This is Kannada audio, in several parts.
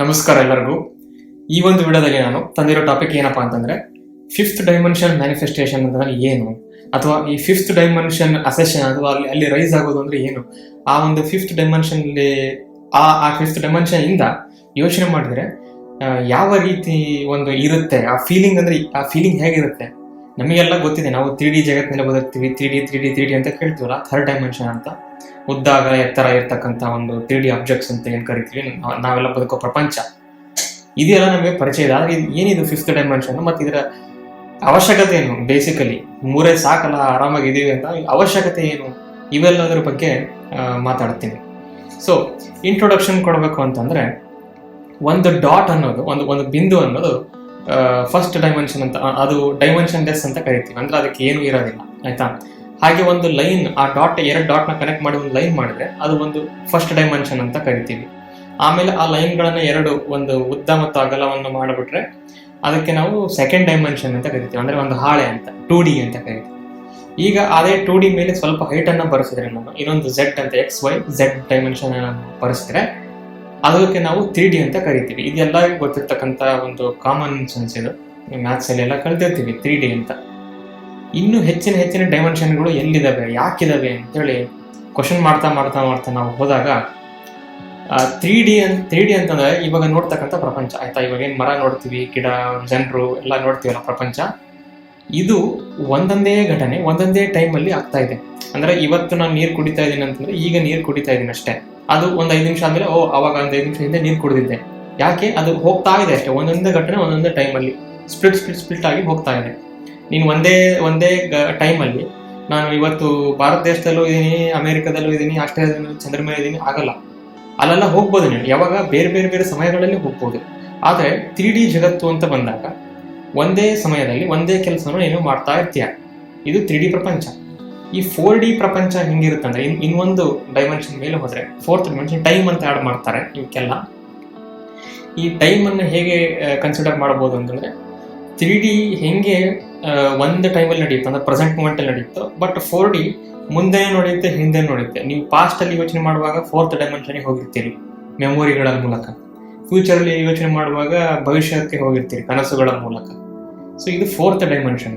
ನಮಸ್ಕಾರ ಎಲ್ಲರಿಗೂ. ಈ ಒಂದು ವಿಡಿಯೋದಲ್ಲಿ ನಾನು ತಂದಿರೋ ಟಾಪಿಕ್ ಏನಪ್ಪಾ ಅಂತಂದ್ರೆ ಫಿಫ್ತ್ ಡೈಮೆನ್ಷನ್ ಮ್ಯಾನಿಫೆಸ್ಟೇಷನ್ ಅಂತಂದ್ರೆ ಏನು, ಅಥವಾ ಈ ಫಿಫ್ತ್ ಡೈಮೆನ್ಷನ್ ಅಸೆಷನ್ ಅಥವಾ ಅಲ್ಲಿ ರೈಸ್ ಆಗೋದು ಅಂದ್ರೆ ಏನು, ಆ ಒಂದು ಫಿಫ್ತ್ ಡೈಮೆನ್ಷನ್ ಆ ಫಿಫ್ತ್ ಡೈಮೆನ್ಷನ್ ಇಂದ ಯೋಚನೆ ಮಾಡಿದ್ರೆ ಯಾವ ರೀತಿ ಒಂದು ಇರುತ್ತೆ ಆ ಫೀಲಿಂಗ್, ಅಂದ್ರೆ ಆ ಫೀಲಿಂಗ್ ಹೇಗಿರುತ್ತೆ. ನಮಗೆಲ್ಲ ಗೊತ್ತಿದೆ, ನಾವು 3D ಜಗತ್ತಿನಲ್ಲಿ ಬದುಕ್ತೀವಿ. 3D ಅಂತ ಕೇಳ್ತೀವಲ್ಲ, ಥರ್ಡ್ ಡೈಮೆನ್ಷನ್ ಅಂತ, ಉದ್ದ ಅಗಲ ಎತ್ತರ ಇರ್ತಕ್ಕಂಥ ಒಂದು 3D ಆಬ್ಜೆಕ್ಟ್ಸ್ ಅಂತ ಏನ್ ಕರಿತೀವಿ ನಾವೆಲ್ಲ ಬದುಕೋ ಪ್ರಪಂಚ, ಇದೆಲ್ಲ ನಮಗೆ ಪರಿಚಯ ಇದೆ. ಆದ್ರೆ ಏನಿದು ಫಿಫ್ತ್ ಡೈಮೆನ್ಷನ್ ಮತ್ತೆ ಇದರ ಅವಶ್ಯಕತೆ ಏನು? ಬೇಸಿಕಲಿ ಮೂರೇ ಸಾಕಲ್ಲ, ಆರಾಮಾಗಿದ್ದೀವಿ ಅಂತ, ಅವಶ್ಯಕತೆ ಏನು, ಇವೆಲ್ಲದರ ಬಗ್ಗೆ ಮಾತಾಡ್ತೀನಿ. ಸೊ ಇಂಟ್ರೊಡಕ್ಷನ್ ಕೊಡಬೇಕು ಅಂತಂದ್ರೆ, ಒಂದು ಡಾಟ್ ಅನ್ನೋದು, ಒಂದು ಬಿಂದು ಅನ್ನೋದು ಫಸ್ಟ್ ಡೈಮೆನ್ಷನ್ ಅಂತ, ಅದು ಡೈಮೆನ್ಷನ್ ಲೆಸ್ ಅಂತ ಕರಿತೀವಿ. ಅಂದ್ರೆ ಅದಕ್ಕೆ ಏನು ಇರೋದಿಲ್ಲ, ಆಯ್ತಾ. ಹಾಗೆ ಒಂದು ಲೈನ್, ಆ ಡಾಟ್, ಎರಡು ಡಾಟ್ನ ಕನೆಕ್ಟ್ ಮಾಡಿ ಒಂದು ಲೈನ್ ಮಾಡಿದ್ರೆ ಅದು ಒಂದು ಫಸ್ಟ್ ಡೈಮೆನ್ಷನ್ ಅಂತ ಕರಿತೀವಿ. ಆಮೇಲೆ ಆ ಲೈನ್ಗಳನ್ನ ಎರಡು, ಒಂದು ಉದ್ದ ಮತ್ತು ಅಗಲವನ್ನು ಮಾಡಿಬಿಟ್ರೆ ಅದಕ್ಕೆ ನಾವು ಸೆಕೆಂಡ್ ಡೈಮೆನ್ಷನ್ ಅಂತ ಕರಿತೀವಿ, ಅಂದ್ರೆ ಒಂದು ಹಾಳೆ ಅಂತ, 2D ಅಂತ ಕರಿತೀವಿ. ಈಗ ಅದೇ 2D ಮೇಲೆ ಸ್ವಲ್ಪ ಹೈಟ್ ಅನ್ನ ಬರೆಸಿದ್ರೆ, ನಾವು ಇನ್ನೊಂದು Z ಅಂತ, XYZ ಡೈಮೆನ್ಷನ್ ಅನ್ನು ಬರೆಸಿದ್ರೆ ಅದಕ್ಕೆ ನಾವು 3D ಅಂತ ಕರಿತೀವಿ. ಇದೆಲ್ಲರಿಗೂ ಗೊತ್ತಿರ್ತಕ್ಕಂಥ ಒಂದು ಕಾಮನ್ ಸೆನ್ಸ್, ಇದು ಮ್ಯಾಥ್ಸ್ ಅಲ್ಲಿ ಎಲ್ಲ ಕಲ್ತಿರ್ತೀವಿ 3D ಅಂತ. ಇನ್ನು ಹೆಚ್ಚಿನ ಡೈಮೆನ್ಷನ್ಗಳು ಎಲ್ಲಿದ್ದಾವೆ, ಯಾಕಿದಾವೆ ಅಂತೇಳಿ ಕ್ವಶನ್ ಮಾಡ್ತಾ ನಾವು ಹೋದಾಗ 3D ಅಂತಂದ್ರೆ ಇವಾಗ ನೋಡ್ತಕ್ಕಂಥ ಪ್ರಪಂಚ, ಆಯ್ತಾ. ಇವಾಗ ಏನ್ ಮರ ನೋಡ್ತೀವಿ, ಗಿಡ, ಜನರು ಎಲ್ಲ ನೋಡ್ತೀವಲ್ಲ ಪ್ರಪಂಚ, ಇದು ಒಂದೊಂದೇ ಘಟನೆ ಒಂದೊಂದೇ ಟೈಮಲ್ಲಿ ಆಗ್ತಾ ಇದೆ. ಅಂದ್ರೆ ಇವತ್ತು ನಾನು ನೀರು ಕುಡಿತಾ ಇದ್ದೀನಿ ಅಂತಂದ್ರೆ ಈಗ ನೀರು ಕುಡಿತಾ ಇದ್ದೀನಿ ಅಷ್ಟೇ, ಅದು ಒಂದು 5 ನಿಮಿಷ ಆದ್ಮೇಲೆ ಅವಾಗ ಒಂದು 5 ನಿಮಿಷ ಹಿಂದೆ ನೀರು ಕುಡಿದಿದ್ದೆ. ಯಾಕೆ? ಅದು ಹೋಗ್ತಾ ಇದೆ ಅಷ್ಟೇ, ಒಂದೊಂದೇ ಘಟನೆ ಒಂದೊಂದೇ ಟೈಮಲ್ಲಿ ಸ್ಪ್ಲಿಟ್ ಆಗಿ ಹೋಗ್ತಾ ಇದೆ. ನೀನು ಒಂದೇ ಟೈಮಲ್ಲಿ ನಾನು ಇವತ್ತು ಭಾರತ ದೇಶದಲ್ಲೂ ಇದ್ದೀನಿ, ಅಮೆರಿಕದಲ್ಲೂ ಇದ್ದೀನಿ, ಆಸ್ಟ್ರೇಲಿಯಾದಲ್ಲೂ, ಚಂದ್ರ ಮೇಲೆ ಇದ್ದೀನಿ, ಆಗಲ್ಲ. ಅಲ್ಲೆಲ್ಲ ಹೋಗ್ಬೋದು ನೀನು, ಯಾವಾಗ ಬೇರೆ ಸಮಯಗಳಲ್ಲಿ ಹೋಗ್ಬೋದು. ಆದರೆ 3D ಜಗತ್ತು ಅಂತ ಬಂದಾಗ ಒಂದೇ ಸಮಯದಲ್ಲಿ ಒಂದೇ ಕೆಲಸವನ್ನು ನೀನು ಮಾಡ್ತಾ ಇರ್ತೀಯ. ಇದು 3D ಪ್ರಪಂಚ. ಈ 4D ಪ್ರಪಂಚ ಹೆಂಗಿರುತ್ತೆ ಅಂದ್ರೆ, ಇನ್ನೊಂದು ಡೈಮೆನ್ಷನ್ ಮೇಲೆ ಹೋದ್ರೆ ಫೋರ್ತ್ ಡೈಮೆನ್ಷನ್ ಟೈಮ್ ಅಂತ ಆಡ್ ಮಾಡ್ತಾರೆ. ಇವಕ್ಕೆಲ್ಲ ಈ ಟೈಮ್ ಅನ್ನು ಹೇಗೆ ಕನ್ಸಿಡರ್ ಮಾಡಬಹುದು ಅಂತಂದ್ರೆ, 3D ಹೆಂಗೆ ಒಂದು ಟೈಮಲ್ಲಿ ನಡೆಯುತ್ತೆ ಅಂದ್ರೆ ಪ್ರೆಸೆಂಟ್ ಮೂಮೆಂಟ್ ಅಲ್ಲಿ ನಡೆಯುತ್ತೋ, ಬಟ್ 4D ಮುಂದೆ ನೋಡುತ್ತೆ, ಹಿಂದೆ ನೋಡುತ್ತೆ. ನೀವು ಪಾಸ್ಟ್ ಅಲ್ಲಿ ಯೋಚನೆ ಮಾಡುವಾಗ ಫೋರ್ತ್ ಡೈಮೆನ್ಷನ್ಗೆ ಹೋಗಿರ್ತೀರಿ ಮೆಮೊರಿಗಳ ಮೂಲಕ, ಫ್ಯೂಚರ್ ಅಲ್ಲಿ ಯೋಚನೆ ಮಾಡುವಾಗ ಭವಿಷ್ಯಕ್ಕೆ ಹೋಗಿರ್ತೀರಿ ಕನಸುಗಳ ಮೂಲಕ. ಸೊ ಇದು ಫೋರ್ತ್ ಡೈಮೆನ್ಷನ್.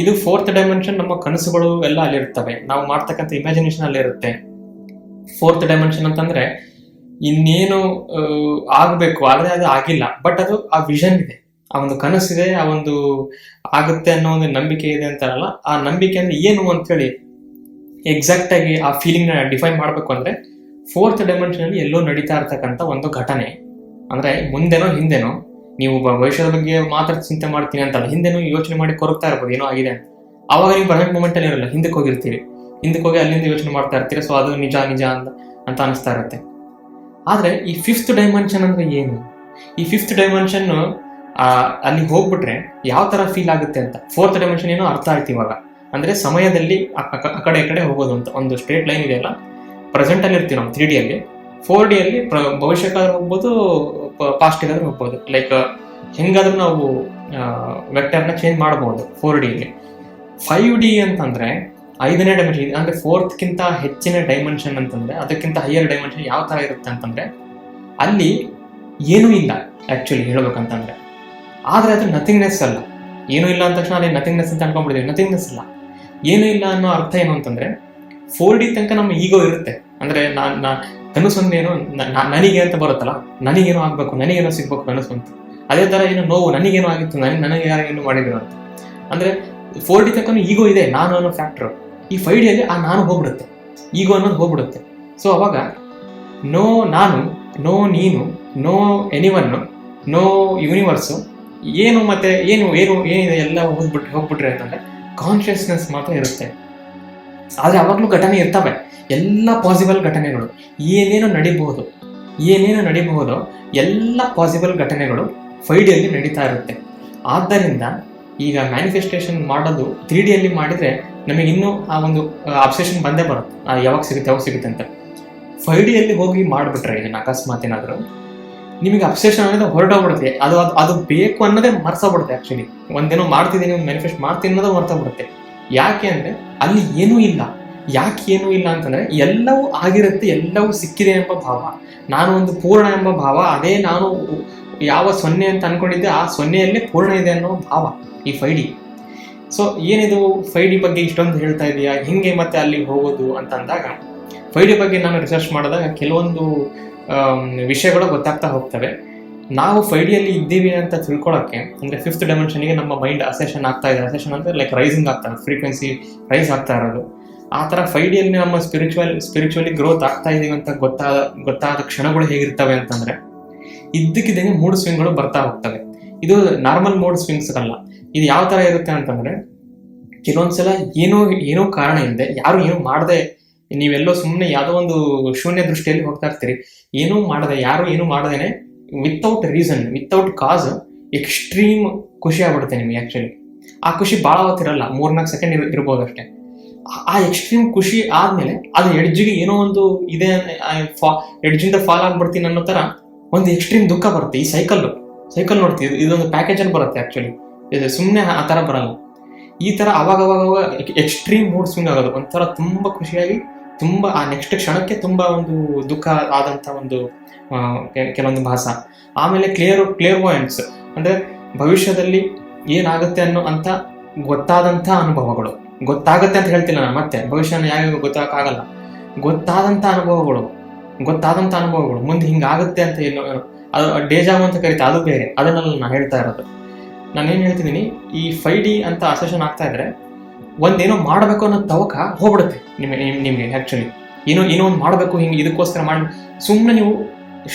ಇದು ಫೋರ್ತ್ ಡೈಮೆನ್ಷನ್, ನಮ್ಮ ಕನಸುಗಳು ಎಲ್ಲ ಅಲ್ಲಿರ್ತವೆ, ನಾವು ಮಾಡ್ತಕ್ಕಂಥ ಇಮ್ಯಾಜಿನೇಷನ್ ಅಲ್ಲಿ ಇರುತ್ತೆ. ಫೋರ್ತ್ ಡೈಮೆನ್ಷನ್ ಅಂತಂದ್ರೆ ಇನ್ನೇನು ಆಗ್ಬೇಕು, ಆದ್ರೆ ಅದು ಆಗಿಲ್ಲ, ಬಟ್ ಅದು ಆ ವಿಷನ್ ಇದೆ, ಆ ಒಂದು ಕನಸಿದೆ, ಆ ಒಂದು ಆಗುತ್ತೆ ಅನ್ನೋ ಒಂದು ನಂಬಿಕೆ ಇದೆ ಅಂತಾರಲ್ಲ, ಆ ನಂಬಿಕೆ ಅಂದ್ರೆ ಏನು ಅಂತೇಳಿ ಎಕ್ಸಾಕ್ಟ್ ಆಗಿ ಆ ಫೀಲಿಂಗ್ ನ ಡಿಫೈನ್ ಮಾಡ್ಬೇಕು ಅಂದ್ರೆ ಫೋರ್ತ್ ಡೈಮೆನ್ಷನ್ ಅಲ್ಲಿ ಎಲ್ಲೋ ನಡೀತಾ ಇರ್ತಕ್ಕಂಥ ಒಂದು ಘಟನೆ. ಅಂದ್ರೆ ಮುಂದೆನೋ ಹಿಂದೆನೋ, ನೀವು ಭವಿಷ್ಯದ ಬಗ್ಗೆ ಮಾತ್ರ ಚಿಂತೆ ಮಾಡ್ತೀನಿ ಅಂತಲ್ಲ, ಹಿಂದೆನೋ ಯೋಚನೆ ಮಾಡಿ ಕೊರಗ್ತಾ ಇರ್ಬೋದು ಏನೋ ಆಗಿದೆ ಅಂತ. ಅವಾಗ ನೀವು ಪ್ರೆಸೆಂಟ್ ಮೂಮೆಂಟ್ ಅಲ್ಲಿ ಇರಲ್ಲ, ಹಿಂದಕ್ಕೆ ಹೋಗಿರ್ತೀರಿ, ಹಿಂದಕ್ಕೆ ಹೋಗಿ ಅಲ್ಲಿಂದ ಯೋಚನೆ ಮಾಡ್ತಾ ಇರ್ತೀರಿ. ಸೊ ಅದು ನಿಜ ಅಂತ ಅನಿಸ್ತಾ ಇರುತ್ತೆ. ಆದ್ರೆ ಈ ಫಿಫ್ತ್ ಡೈಮೆನ್ಷನ್ ಅಂದ್ರೆ ಏನು? ಈ ಫಿಫ್ತ್ ಡೈಮೆನ್ಷನ್ ಅಲ್ಲಿ ಹೋಗ್ಬಿಟ್ರೆ ಯಾವ ತರ ಫೀಲ್ ಆಗುತ್ತೆ ಅಂತ. ಫೋರ್ತ್ ಡೈಮೆನ್ಷನ್ ಏನೋ ಅರ್ಥ ಆಯ್ತು ಇವಾಗ, ಅಂದ್ರೆ ಸಮಯದಲ್ಲಿ ಆ ಕಡೆ ಹೋಗೋದು ಅಂತ. ಒಂದು ಸ್ಟ್ರೇಟ್ ಲೈನ್ ಇದೆಯಲ್ಲ, ಪ್ರೆಸೆಂಟ್ ಅಲ್ಲಿ ಇರ್ತೀವಿ ನಾವು 3D ಅಲ್ಲಿ. 4D ಅಲ್ಲಿ ಭವಿಷ್ಯಕ್ಕಾದ್ರೂ ಹೋಗ್ಬೋದು, ಪಾಸ್ಟಿಗಾದ್ರೂ ಹೋಗ್ಬೋದು. ಲೈಕ್ ಹೆಂಗಾದ್ರೂ ನಾವು ವೆಕ್ಟರ್ನ ಚೇಂಜ್ ಮಾಡಬಹುದು 4D ಅಲ್ಲಿ. 5D ಅಂತಂದ್ರೆ 5ನೇ ಡೈಮೆನ್ಷನ್, ಅಂದ್ರೆ ಫೋರ್ತ್ಗಿಂತ ಹೆಚ್ಚಿನ ಡೈಮೆನ್ಷನ್ ಅಂತಂದ್ರೆ, ಅದಕ್ಕಿಂತ ಹೈಯರ್ ಡೈಮೆನ್ಷನ್ ಯಾವ ತರ ಇರುತ್ತೆ ಅಂತಂದ್ರೆ, ಅಲ್ಲಿ ಏನೂ ಇಲ್ಲ ಆಕ್ಚುಲಿ ಹೇಳ್ಬೇಕಂತಂದ್ರೆ. ಆದ್ರೆ ಅದು ನಥಿಂಗ್ನೆಸ್ ಅಲ್ಲ. ಏನೂ ಇಲ್ಲ ಅಂದ ತಕ್ಷಣ ಅಲ್ಲಿ ನಥಿಂಗ್ನೆಸ್ ಅಂತ ಅನ್ಕೊಂಡ್ಬಿಡ್ತೀವಿ. ನಥಿಂಗ್ನೆಸ್ ಅಲ್ಲ, ಏನೂ ಇಲ್ಲ ಅನ್ನೋ ಅರ್ಥ ಏನು ಅಂತಂದ್ರೆ, 4D ತನಕ ನಮ್ಮ ಈಗೋ ಇರುತ್ತೆ. ಅಂದ್ರೆ ಕನಸೊಂದೇನು ನನಗೆ ಅಂತ ಬರುತ್ತಲ್ಲ, ನನಗೇನೋ ಆಗ್ಬೇಕು, ನನಗೇನೋ ಸಿಗ್ಬೇಕು ಕನಸು ಅಂತ. ಅದೇ ತರ ಏನು ನೋವು, ನನಗೇನೋ ಆಗಿತ್ತು, ನನಗೆ ಯಾರೇನು ಮಾಡಿದ್ರು ಅಂತ. ಅಂದ್ರೆ 4D ತನಕ ಈಗೋ ಇದೆ, ನಾನು ಅನ್ನೋ ಫ್ಯಾಕ್ಟರ್. ಈ 5D ಅಲ್ಲಿ ಆ ನಾನು ಹೋಗ್ಬಿಡುತ್ತೆ, ಈಗೋ ಅನ್ನೋದು ಹೋಗ್ಬಿಡುತ್ತೆ. ಸೊ ಅವಾಗ ನೋ ನಾನು, ನೋ ನೀನು, ನೋ ಎನಿವನ್, ನೋ ಯೂನಿವರ್ಸು, ಏನು ಮತ್ತೆ ಏನಿದೆ ಎಲ್ಲ ಹೋಗ್ಬಿಟ್ರೆ ಅಂತಂದ್ರೆ ಕಾನ್ಷಿಯಸ್ನೆಸ್ ಮಾತ್ರ ಇರುತ್ತೆ. ಆದ್ರೆ ಅವಾಗ್ಲೂ ಘಟನೆ ಇರ್ತವೆ, ಎಲ್ಲ ಪಾಸಿಬಲ್ ಘಟನೆಗಳು, ಏನೇನೋ ನಡಿಬಹುದು ಎಲ್ಲ ಪಾಸಿಬಲ್ ಘಟನೆಗಳು 5D ಅಲ್ಲಿ ನಡೀತಾ ಇರುತ್ತೆ. ಆದ್ದರಿಂದ ಈಗ ಮ್ಯಾನಿಫೆಸ್ಟೇಷನ್ ಮಾಡೋದು 3D ಅಲ್ಲಿ ಮಾಡಿದ್ರೆ ನಮಗೆ ಇನ್ನೂ ಆ ಒಂದು ಅಬ್ಸೆಷನ್ ಬಂದೇ ಬರುತ್ತೆ, ಯಾವಾಗ ಸಿಗುತ್ತೆ ಅಂತ. 5D ಅಲ್ಲಿ ಹೋಗಿ ಮಾಡಿಬಿಟ್ರೆ ಇದನ್ನ ಅಕಸ್ಮಾತ್ ಏನಾದ್ರು ನಿಮಗೆ ಅಬ್ಸೆಷನ್ ಅನ್ನೋದು ಹೊರಟೋಗ್ಬಿಡುತ್ತೆ. ಅದು ಬೇಕು ಅನ್ನೋದೇ ಮರ್ಸೋಗ್ಬಿಡುತ್ತೆ. ಆಕ್ಚುಲಿ ಒಂದೇನೋ ಮಾಡ್ತಿದ್ದೀನಿ, ಮ್ಯಾನಿಫೆಸ್ಟ್ ಮಾಡ್ತೀನಿ ಅನ್ನೋದು ಮರ್ತೋಗ್ಬಿಡುತ್ತೆ. ಯಾಕೆ ಅಂದ್ರೆ ಅಲ್ಲಿ ಏನೂ ಇಲ್ಲ, ಯಾಕೆ ಏನೂ ಇಲ್ಲ ಅಂತಂದರೆ ಎಲ್ಲವೂ ಆಗಿರುತ್ತೆ, ಎಲ್ಲವೂ ಸಿಕ್ಕಿದೆ ಎಂಬ ಭಾವ, ನಾನು ಒಂದು ಪೂರ್ಣ ಎಂಬ ಭಾವ, ಅದೇ ನಾನು ಯಾವ 0 ಅಂತ ಅಂದ್ಕೊಂಡಿದ್ದೆ ಆ 0ಯಲ್ಲೇ ಪೂರ್ಣ ಇದೆ ಅನ್ನೋ ಭಾವ ಈ 5D. ಸೊ ಏನಿದು 5D ಬಗ್ಗೆ ಇಷ್ಟೊಂದು ಹೇಳ್ತಾ ಇದೆಯಾ, ಹಿಂಗೆ ಮತ್ತೆ ಅಲ್ಲಿಗೆ ಹೋಗೋದು ಅಂತ ಅಂದಾಗ 5D ಬಗ್ಗೆ ನಾನು ರಿಸರ್ಚ್ ಮಾಡಿದಾಗ ಕೆಲವೊಂದು ವಿಷಯಗಳು ಗೊತ್ತಾಗ್ತಾ ಹೋಗ್ತವೆ. ನಾವು 5Dಯಲ್ಲಿ ಇದ್ದೀವಿ ಅಂತ ತಿಳ್ಕೊಳ್ಳೋಕ್ಕೆ, ಅಂದರೆ 5th ಡೈಮೆನ್ಷನ್ಗೆ ನಮ್ಮ ಮೈಂಡ್ ಅಸೆಷನ್ ಆಗ್ತಾ ಇದೆ. ಅಸೆಷನ್ ಅಂದರೆ ಲೈಕ್ ರೈಸಿಂಗ್ ಆಗ್ತಾ ಇದೆ, ಫ್ರೀಕ್ವೆನ್ಸಿ ರೈಸ್ ಆಗ್ತಾ ಇರೋದು. ಆ ಥರ 5Dಯಲ್ಲಿ ನಮ್ಮ ಸ್ಪಿರಿಚುವಲಿ ಗ್ರೋತ್ ಆಗ್ತಾ ಇದೀವಿ ಅಂತ ಗೊತ್ತಾದ ಕ್ಷಣಗಳು ಹೇಗಿರ್ತವೆ ಅಂತಂದರೆ, ಇದ್ದಕ್ಕಿದ್ದಂಗೆ ಮೂಡ್ ಸ್ವಿಂಗ್ಗಳು ಬರ್ತಾ ಹೋಗ್ತವೆ. ಇದು ನಾರ್ಮಲ್ ಮೂಡ್ ಸ್ವಿಂಗ್ಸ್ ಅಲ್ಲ. ಇದು ಯಾವ ಥರ ಇರುತ್ತೆ ಅಂತಂದರೆ, ಕೆಲವೊಂದ್ಸಲ ಏನೋ ಕಾರಣ ಇಲ್ಲದೆ, ಯಾರು ಏನೂ ಮಾಡದೆ, ನೀವೆಲ್ಲೋ ಸುಮ್ಮನೆ ಯಾವುದೋ ಒಂದು ಶೂನ್ಯ ದೃಷ್ಟಿಯಲ್ಲಿ ಹೋಗ್ತಾ ಇರ್ತೀರಿ, ಏನೂ ಮಾಡದೆ, ಯಾರು ಏನೂ ಮಾಡದೇನೆ, ವಿತೌಟ್ ರೀಸನ್, ವಿತೌಟ್ ಕಾಸ್ ಎಕ್ಸ್ಟ್ರೀಮ್ ಖುಷಿ ಆಗ್ಬಿಡುತ್ತೆ ನಿಮಗೆ. ಆ್ಯಕ್ಚುಲಿ ಆ ಖುಷಿ ಭಾಳ ಹೊತ್ತಿರಲ್ಲ, 3-4 ಸೆಕೆಂಡ್ ಇರ್ಬೋದು ಅಷ್ಟೇ. ಆ ಎಕ್ಸ್ಟ್ರೀಮ್ ಖುಷಿ ಆದಮೇಲೆ ಅದು ಎಡ್ಜಿಗೆ ಏನೋ ಒಂದು ಇದೆ, ಎಡ್ಜಿಂದ ಫಾಲ್ ಆಗ್ಬಿಡ್ತೀನಿ ಅನ್ನೋ ಥರ ಒಂದು ಎಕ್ಸ್ಟ್ರೀಮ್ ದುಃಖ ಬರುತ್ತೆ. ಈ ಸೈಕಲ್ ನೋಡ್ತೀವಿ, ಇದೊಂದು ಪ್ಯಾಕೇಜಲ್ಲಿ ಬರುತ್ತೆ. ಆ್ಯಕ್ಚುಲಿ ಇದು ಸುಮ್ಮನೆ ಆ ಥರ ಬರಲ್ಲ. ಈ ಥರ ಅವಾಗ ಎಕ್ಸ್ಟ್ರೀಮ್ ಮೂಡ್ ಸ್ವಿಂಗ್ ಆಗೋದು, ಒಂಥರ ತುಂಬ ಖುಷಿಯಾಗಿ ತುಂಬ ಆ ನೆಕ್ಸ್ಟ್ ಕ್ಷಣಕ್ಕೆ ತುಂಬ ಒಂದು ದುಃಖ ಆದಂಥ ಒಂದು ಕೆಲವೊಂದು ಭಾಸ. ಆಮೇಲೆ ಕ್ಲಿಯರ್ ವಾಯೆಂಟ್ಸ್ ಅಂದರೆ ಭವಿಷ್ಯದಲ್ಲಿ ಏನಾಗುತ್ತೆ ಅಂತ ಗೊತ್ತಾದಂಥ ಅನುಭವಗಳು. ಗೊತ್ತಾಗುತ್ತೆ ಅಂತ ಹೇಳ್ತಿಲ್ಲ ನಾನು, ಮತ್ತೆ ಭವಿಷ್ಯನ ಯಾರಿಗೂ ಗೊತ್ತಾಗಲ್ಲ. ಗೊತ್ತಾದಂಥ ಅನುಭವಗಳು ಮುಂದೆ ಹಿಂಗಾಗುತ್ತೆ ಅಂತ ಏನು, ಅದು ಡೇಜಾವು ಅಂತ ಕರೀತಾರೆ, ಅದು ಬೇರೆ. ಅದನ್ನೆಲ್ಲ ನಾನು ಹೇಳ್ತಾ ಇರೋದು. ನಾನೇನು ಹೇಳ್ತಿದ್ದೀನಿ, ಈ 5D ಅಂತ ಅಸೆಷನ್ ಆಗ್ತಾ ಇದ್ರೆ ಒಂದೇನೋ ಮಾಡಬೇಕು ಅನ್ನೋ ತವಕ ಹೋಗ್ಬಿಡುತ್ತೆ ನಿಮಗೆ. ಆ್ಯಕ್ಚುಲಿ ಏನೋ ಒಂದು ಮಾಡಬೇಕು, ಹಿಂಗೆ ಇದಕ್ಕೋಸ್ಕರ ಮಾಡಿ ಸುಮ್ಮನೆ ನೀವು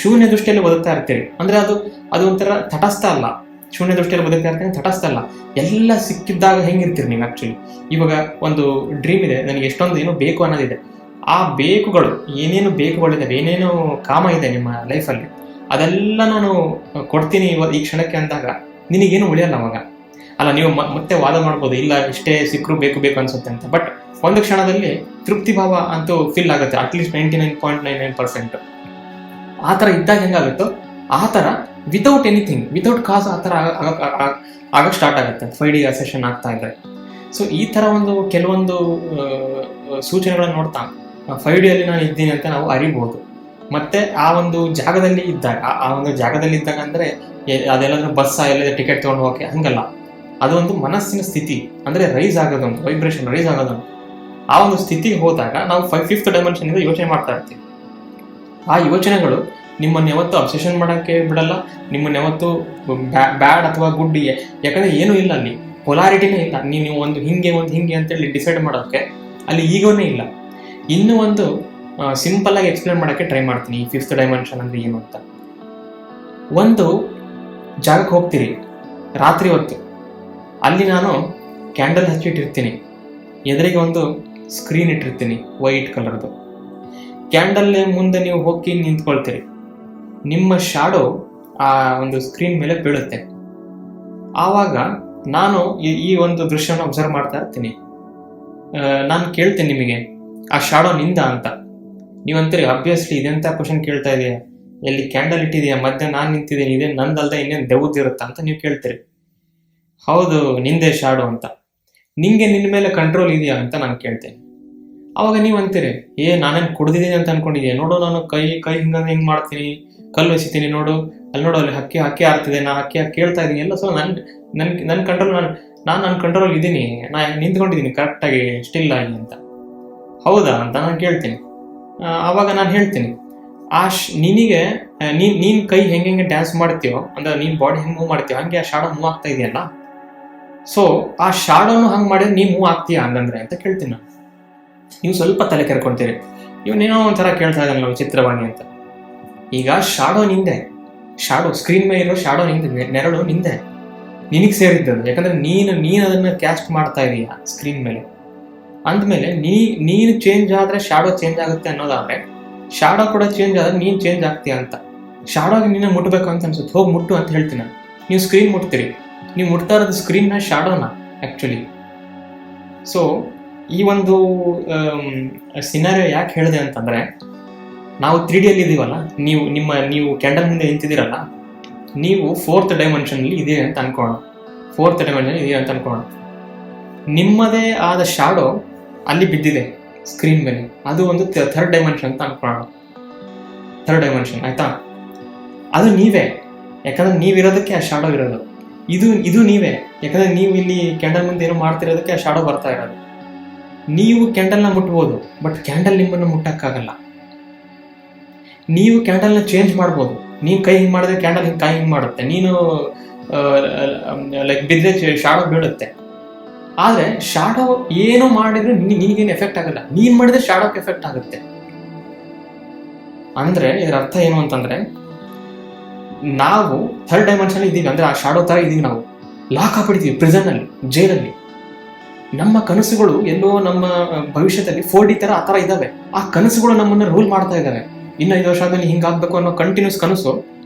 ಶೂನ್ಯ ದೃಷ್ಟಿಯಲ್ಲಿ ಬದುಕ್ತಾ ಇರ್ತೀರಿ. ಅಂದರೆ ಅದು ಒಂಥರ ತಟಸ್ಥ ಅಲ್ಲ. ಶೂನ್ಯ ದೃಷ್ಟಿಯಲ್ಲಿ ಬದುಕ್ತಾ ಇರ್ತೀನಿ, ತಟಸ್ಥ ಅಲ್ಲ. ಎಲ್ಲ ಸಿಕ್ಕಿದ್ದಾಗ ಹೆಂಗಿರ್ತೀರಿ ನೀವು. ಆ್ಯಕ್ಚುಲಿ ಇವಾಗ ಒಂದು ಡ್ರೀಮ್ ಇದೆ, ನನಗೆ ಎಷ್ಟೊಂದು ಏನೋ ಬೇಕು ಅನ್ನೋದಿದೆ. ಆ ಬೇಕುಗಳು, ಏನೇನು ಬೇಕುಗಳಿದ್ದಾವೆ, ಏನೇನು ಕಾಮ ಇದೆ ನಿಮ್ಮ ಲೈಫಲ್ಲಿ, ಅದೆಲ್ಲ ನಾನು ಕೊಡ್ತೀನಿ ಈ ಕ್ಷಣಕ್ಕೆ ಅಂದಾಗ ನಿನಗೇನು ಉಳಿಯಲ್ಲ ಅವಾಗ. ಅಲ್ಲ, ನೀವು ಮತ್ತೆ ವಾದ ಮಾಡ್ಬೋದು, ಇಲ್ಲ ಇಷ್ಟೇ ಸಿಕ್ಕರು ಬೇಕು ಅನ್ಸುತ್ತೆ ಅಂತ. ಬಟ್ ಒಂದು ಕ್ಷಣದಲ್ಲಿ ತೃಪ್ತಿ ಭಾವ ಅಂತೂ ಫಿಲ್ ಆಗುತ್ತೆ, ಅಟ್ಲೀಸ್ಟ್ 99.99%. ಆ ಥರ ಇದ್ದಾಗ ಹೆಂಗಾಗುತ್ತೋ ಆ ಥರ ವಿತೌಟ್ ಎನಿಥಿಂಗ್, ವಿತೌಟ್ ಕಾಸ್ ಆ ಥರ ಆಗಕ್ಕೆ ಸ್ಟಾರ್ಟ್ ಆಗುತ್ತೆ 5D ಅಸೆಷನ್ ಆಗ್ತಾ ಇದ್ರೆ. ಸೊ ಈ ಥರ ಕೆಲವೊಂದು ಸೂಚನೆಗಳನ್ನು ನೋಡ್ತಾ 5Dಯಲ್ಲಿ ನಾನು ಇದ್ದೀನಿ ಅಂತ ನಾವು ಅರಿಬೋದು. ಮತ್ತೆ ಆ ಒಂದು ಜಾಗದಲ್ಲಿ ಇದ್ದಾಗ ಅಂದರೆ ಅದೆಲ್ಲಾದ್ರೂ ಎಲ್ಲಾದ್ರೂ ಟಿಕೆಟ್ ತೊಗೊಂಡು ಹೋಗೋಕೆ ಹಂಗಲ್ಲ. ಅದು ಒಂದು ಮನಸ್ಸಿನ ಸ್ಥಿತಿ, ಅಂದರೆ ರೈಸ್ ಆಗೋದಂತ, ವೈಬ್ರೇಷನ್ ರೈಸ್ ಆಗೋದಂತ. ಆ ಒಂದು ಸ್ಥಿತಿಗೆ ಹೋದಾಗ ನಾವು 5th ಡೈಮೆನ್ಷನ್ನಿಂದ ಯೋಚನೆ ಮಾಡ್ತಾ ಇರ್ತೀವಿ. ಆ ಯೋಚನೆಗಳು ನಿಮ್ಮನ್ನು ಯಾವತ್ತೂ ಅಬ್ಸೆಷನ್ ಮಾಡೋಕ್ಕೆ ಬಿಡಲ್ಲ, ನಿಮ್ಮನ್ನು ಯಾವತ್ತೂ ಬ್ಯಾಡ್ ಅಥವಾ ಗುಡ್, ಯಾಕಂದರೆ ಏನೂ ಇಲ್ಲ ಅಲ್ಲಿ, ಪೊಲಾರಿಟಿನೇ ಇಲ್ಲ. ನೀವು ಒಂದು ಹಿಂಗೆ ಅಂತೇಳಿ ಡಿಸೈಡ್ ಮಾಡೋಕ್ಕೆ ಅಲ್ಲಿ ಈಗೋನೇ ಇಲ್ಲ. ಇನ್ನೂ ಒಂದು ಸಿಂಪಲ್ಲಾಗಿ ಎಕ್ಸ್ಪ್ಲೇನ್ ಮಾಡೋಕ್ಕೆ ಟ್ರೈ ಮಾಡ್ತೀನಿ ಈ 5th ಡೈಮೆನ್ಷನ್ ಅಂದರೆ ಏನು ಅಂತ. ಒಂದು ಜಾಗಕ್ಕೆ ಹೋಗ್ತೀರಿ ರಾತ್ರಿ ಹೊತ್ತು, ಅಲ್ಲಿ ನಾನು ಕ್ಯಾಂಡಲ್ ಹಚ್ಚಿಟ್ಟಿರ್ತೀನಿ, ಎದುರಿಗೆ ಒಂದು ಸ್ಕ್ರೀನ್ ಇಟ್ಟಿರ್ತೀನಿ ವೈಟ್ ಕಲರ್ದು. ಕ್ಯಾಂಡಲ್ ಮುಂದೆ ನೀವು ಹೋಗಿ ನಿಂತ್ಕೊಳ್ತೀರಿ, ನಿಮ್ಮ ಶಾಡೋ ಆ ಒಂದು ಸ್ಕ್ರೀನ್ ಮೇಲೆ ಬೀಳುತ್ತೆ. ಆವಾಗ ನಾನು ಈ ಒಂದು ದೃಶ್ಯವನ್ನು ಅಬ್ಸರ್ವ್ ಮಾಡ್ತಾ ಇರ್ತೀನಿ. ನಾನು ಕೇಳ್ತೀನಿ ನಿಮಗೆ, ಆ ಶಾಡೋ ನಿಂದ ಅಂತ. ನೀವಂತೀರಿ ಅಬ್ವಿಯಸ್ಲಿ ಇದೆಂತ ಕ್ವಶನ್ ಕೇಳ್ತಾ ಇದೆಯಾ, ಎಲ್ಲಿ ಕ್ಯಾಂಡಲ್ ಇಟ್ಟಿದೆಯಾ, ಮಧ್ಯೆ ನಾನು ನಿಂತಿದ್ದೀನಿ, ಇದೇ ನಂದಲ್ದ ಇನ್ನೇನು ದೆವ್ವದಿರುತ್ತಾ ಅಂತ ನೀವು ಕೇಳ್ತೀರಿ. ಹೌದು, ನಿಂದೆ ಶಾಡೋ ಅಂತ. ನಿಂಗೆ ನಿನ್ನ ಮೇಲೆ ಕಂಟ್ರೋಲ್ ಇದೆಯಾ ಅಂತ ನಾನು ಕೇಳ್ತೇನೆ. ಅವಾಗ ನೀವು ಅಂತೀರಿ, ನಾನೇನು ಕುಡ್ದಿದ್ದೀನಿ ಅಂತ ಅನ್ಕೊಂಡಿದ್ಯಾ, ನೋಡು ನಾನು ಕೈ ಹಿಂಗೆ ಮಾಡ್ತೀನಿ, ಕಲ್ಲು ಎಸಿತೀನಿ, ನೋಡು ಅಲ್ಲಿ ಹಕ್ಕಿ ಆಡ್ತಿದೆ, ನಾ ಹಕ್ಕಿ ಹೇಳ್ತಾ ಇದ್ದೀನಿ ಎಲ್ಲ. ಸೊ ನನ್ನ ಕಂಟ್ರೋಲ್, ನಾನು ಕಂಟ್ರೋಲ್ ಇದ್ದೀನಿ, ನಾನು ನಿಂತ್ಕೊಂಡಿದ್ದೀನಿ ಕರೆಕ್ಟಾಗಿ ಸ್ಟಿಲ್ ಆಗಿ ಅಂತ. ಹೌದಾ ಅಂತ ನಾನು ಕೇಳ್ತೀನಿ. ಆವಾಗ ನಾನು ಹೇಳ್ತೀನಿ, ನಿನಗೆ ನೀನು ಕೈ ಹೆಂಗೆ ಡ್ಯಾನ್ಸ್ ಮಾಡ್ತೀವೋ, ಅಂದ್ರೆ ನೀನು ಬಾಡಿ ಹೆಂಗೆ ಮೂವ್ ಮಾಡ್ತೀವೋ ಹಂಗೆ ಆ ಶಾಡೋ ಮೂವ್ ಆಗ್ತಾ ಇದೆಯಲ್ಲ. ಸೊ ಆ ಶಾಡೋನು ಹಂಗೆ ಮಾಡಿದ್ರೆ ನೀನು ಮೂವ್ ಆಗ್ತೀಯಾ ಹಂಗಂದ್ರೆ ಅಂತ ಕೇಳ್ತೀನಿ ನಾನು. ನೀವು ಸ್ವಲ್ಪ ತಲೆ ಕೆರ್ಕೊಂತೀರಿ, ಇವನೇನೋ ಒಂಥರ ಕೇಳ್ತಾ ಇದ್ದಾನೆ ನಾವು ವಿಚಿತ್ರವಾಗಿ ಅಂತ. ಈಗ ಶಾಡೋ ನಿಂದೆ, ಸ್ಕ್ರೀನ್ ಮೇಲೆ ಇರೋ ಶಾಡೋ ನಿಂದೆ, ನೆರಳು ನಿಂದೆ, ನಿನಗೆ ಸೇರಿದ್ದದು. ಯಾಕಂದ್ರೆ ನೀನು ಅದನ್ನು ಕ್ಯಾಸ್ಟ್ ಮಾಡ್ತಾ ಇದೀಯ ಸ್ಕ್ರೀನ್ ಮೇಲೆ. ಅಂದಮೇಲೆ ನೀನು ಚೇಂಜ್ ಆದರೆ ಶಾಡೋ ಚೇಂಜ್ ಆಗುತ್ತೆ ಅನ್ನೋದಾದ್ರೆ, ಶಾಡೋ ಕೂಡ ಚೇಂಜ್ ಆದ್ರೆ ನೀನು ಚೇಂಜ್ ಆಗ್ತೀಯ ಅಂತ. ಶಾಡೋಗೆ ನೀನು ಮುಟ್ಬೇಕು ಅಂತ ಅನ್ಸುತ್ತೆ, ಹೋಗಿ ಮುಟ್ಟು ಅಂತ ಹೇಳ್ತೀನಿ. ನೀವು ಸ್ಕ್ರೀನ್ ಮುಟ್ತೀರಿ, ನೀವು ಮುಟ್ತಾ ಇರೋದು ಸ್ಕ್ರೀನ್ನ ಶಾಡೋನ ಆ್ಯಕ್ಚುಲಿ. ಸೊ ಈ ಒಂದು ಸಿನಾರಿಯೋ ಯಾಕೆ ಹೇಳಿದೆ ಅಂತಂದರೆ, ನಾವು 3Dಯಲ್ಲಿ ಇದ್ದೀವಲ್ಲ, ನೀವು ಕ್ಯಾಂಡಲ್ ಮುಂದೆ ನಿಂತಿದ್ದೀರಲ್ಲ, ನೀವು 4th ಡೈಮೆನ್ಷನಲ್ಲಿ ಇದೀರಿ ಅಂತ ಅನ್ಕೋಣ. 4th ಡೈಮೆನ್ಷನ್ ಇದೀರಿ ಅಂತ ಅನ್ಕೋಣ. ನಿಮ್ಮದೇ ಆದ ಶಾಡೋ ಅಲ್ಲಿ ಬಿದ್ದಿದೆ ಸ್ಕ್ರೀನ್ ಮೇಲೆ. ಅದು ಒಂದು ಥರ್ಡ್ ಡೈಮೆನ್ಷನ್ ಅಂತ ಅನ್ಕೊಳ್ಳೋಣ. ಥರ್ಡ್ ಡೈಮೆನ್ಷನ್ ಆಯ್ತಾ. ಅದು ನೀವೇ, ಯಾಕಂದ್ರೆ ನೀವಿರೋದಕ್ಕೆ ಆ ಶಾಡೋ ಇರೋದು. ಇದು ನೀವೇ, ಯಾಕಂದ್ರೆ ನೀವು ಇಲ್ಲಿ ಕ್ಯಾಂಡಲ್ ಮುಂದೆ ಏನೋ ಮಾಡ್ತಿರೋದಕ್ಕೆ ಆ ಶಾಡೋ ಬರ್ತಾ ಇರೋದು. ನೀವು ಕ್ಯಾಂಡಲ್ನ ಮುಟ್ಬೋದು, ಬಟ್ ಕ್ಯಾಂಡಲ್ ನಿಮ್ಮನ್ನು ಮುಟ್ಟಕ್ಕಾಗಲ್ಲ. ನೀವು ಕ್ಯಾಂಡಲ್ನ ಚೇಂಜ್ ಮಾಡ್ಬೋದು. ನೀನು ಕೈ ಹಿಂಗೆ ಮಾಡಿದ್ರೆ ಕ್ಯಾಂಡಲ್ ಹಿಂಗೆ ಕೈ ಹಿಂಗೆ ಮಾಡುತ್ತೆ. ನೀನು ಲೈಕ್ ಬಿದ್ದರೆ ಶಾಡೋ ಬೀಳುತ್ತೆ. ಆದರೆ ಶಾಡೋ ಏನೋ ಮಾಡಿದ್ರು ನಿನಗೇನು ಎಫೆಕ್ಟ್ ಆಗಲ್ಲ. ನೀನು ಮಾಡಿದ್ರೆ ಶಾಡೋಕ್ಕೆ ಎಫೆಕ್ಟ್ ಆಗುತ್ತೆ. ಅಂದರೆ ಇದರ ಅರ್ಥ ಏನು ಅಂತಂದರೆ, ನಾವು ಥರ್ಡ್ ಡೈಮೆನ್ಷನ್ ಇದ್ದೀವಿ, ಅಂದರೆ ಆ ಶಾಡೋ ಥರ ಇದ್ದೀವಿ. ನಾವು ಲಾಕ್ ಆಗ್ಬಿಡ್ತೀವಿ ಪ್ರಿಸನ್ನಲ್ಲಿ, ಜೈಲಲ್ಲಿ. ನಮ್ಮ ಕನಸುಗಳು ಎಲ್ಲೋ ನಮ್ಮ ಭವಿಷ್ಯದಲ್ಲಿ 4D ಥರ ಆ ಥರ ಇದ್ದಾವೆ. ಆ ಕನಸುಗಳು ನಮ್ಮನ್ನು ರೂಲ್ ಮಾಡ್ತಾ ಇದ್ದಾವೆ. ಇನ್ನು 5 ವರ್ಷ ಆದ್ಮೇಲೆ ಹಿಂಗಾಗಬೇಕು ಅನ್ನೋ ಕಂಟಿನ್ಯೂಸ್ ಕನಸು.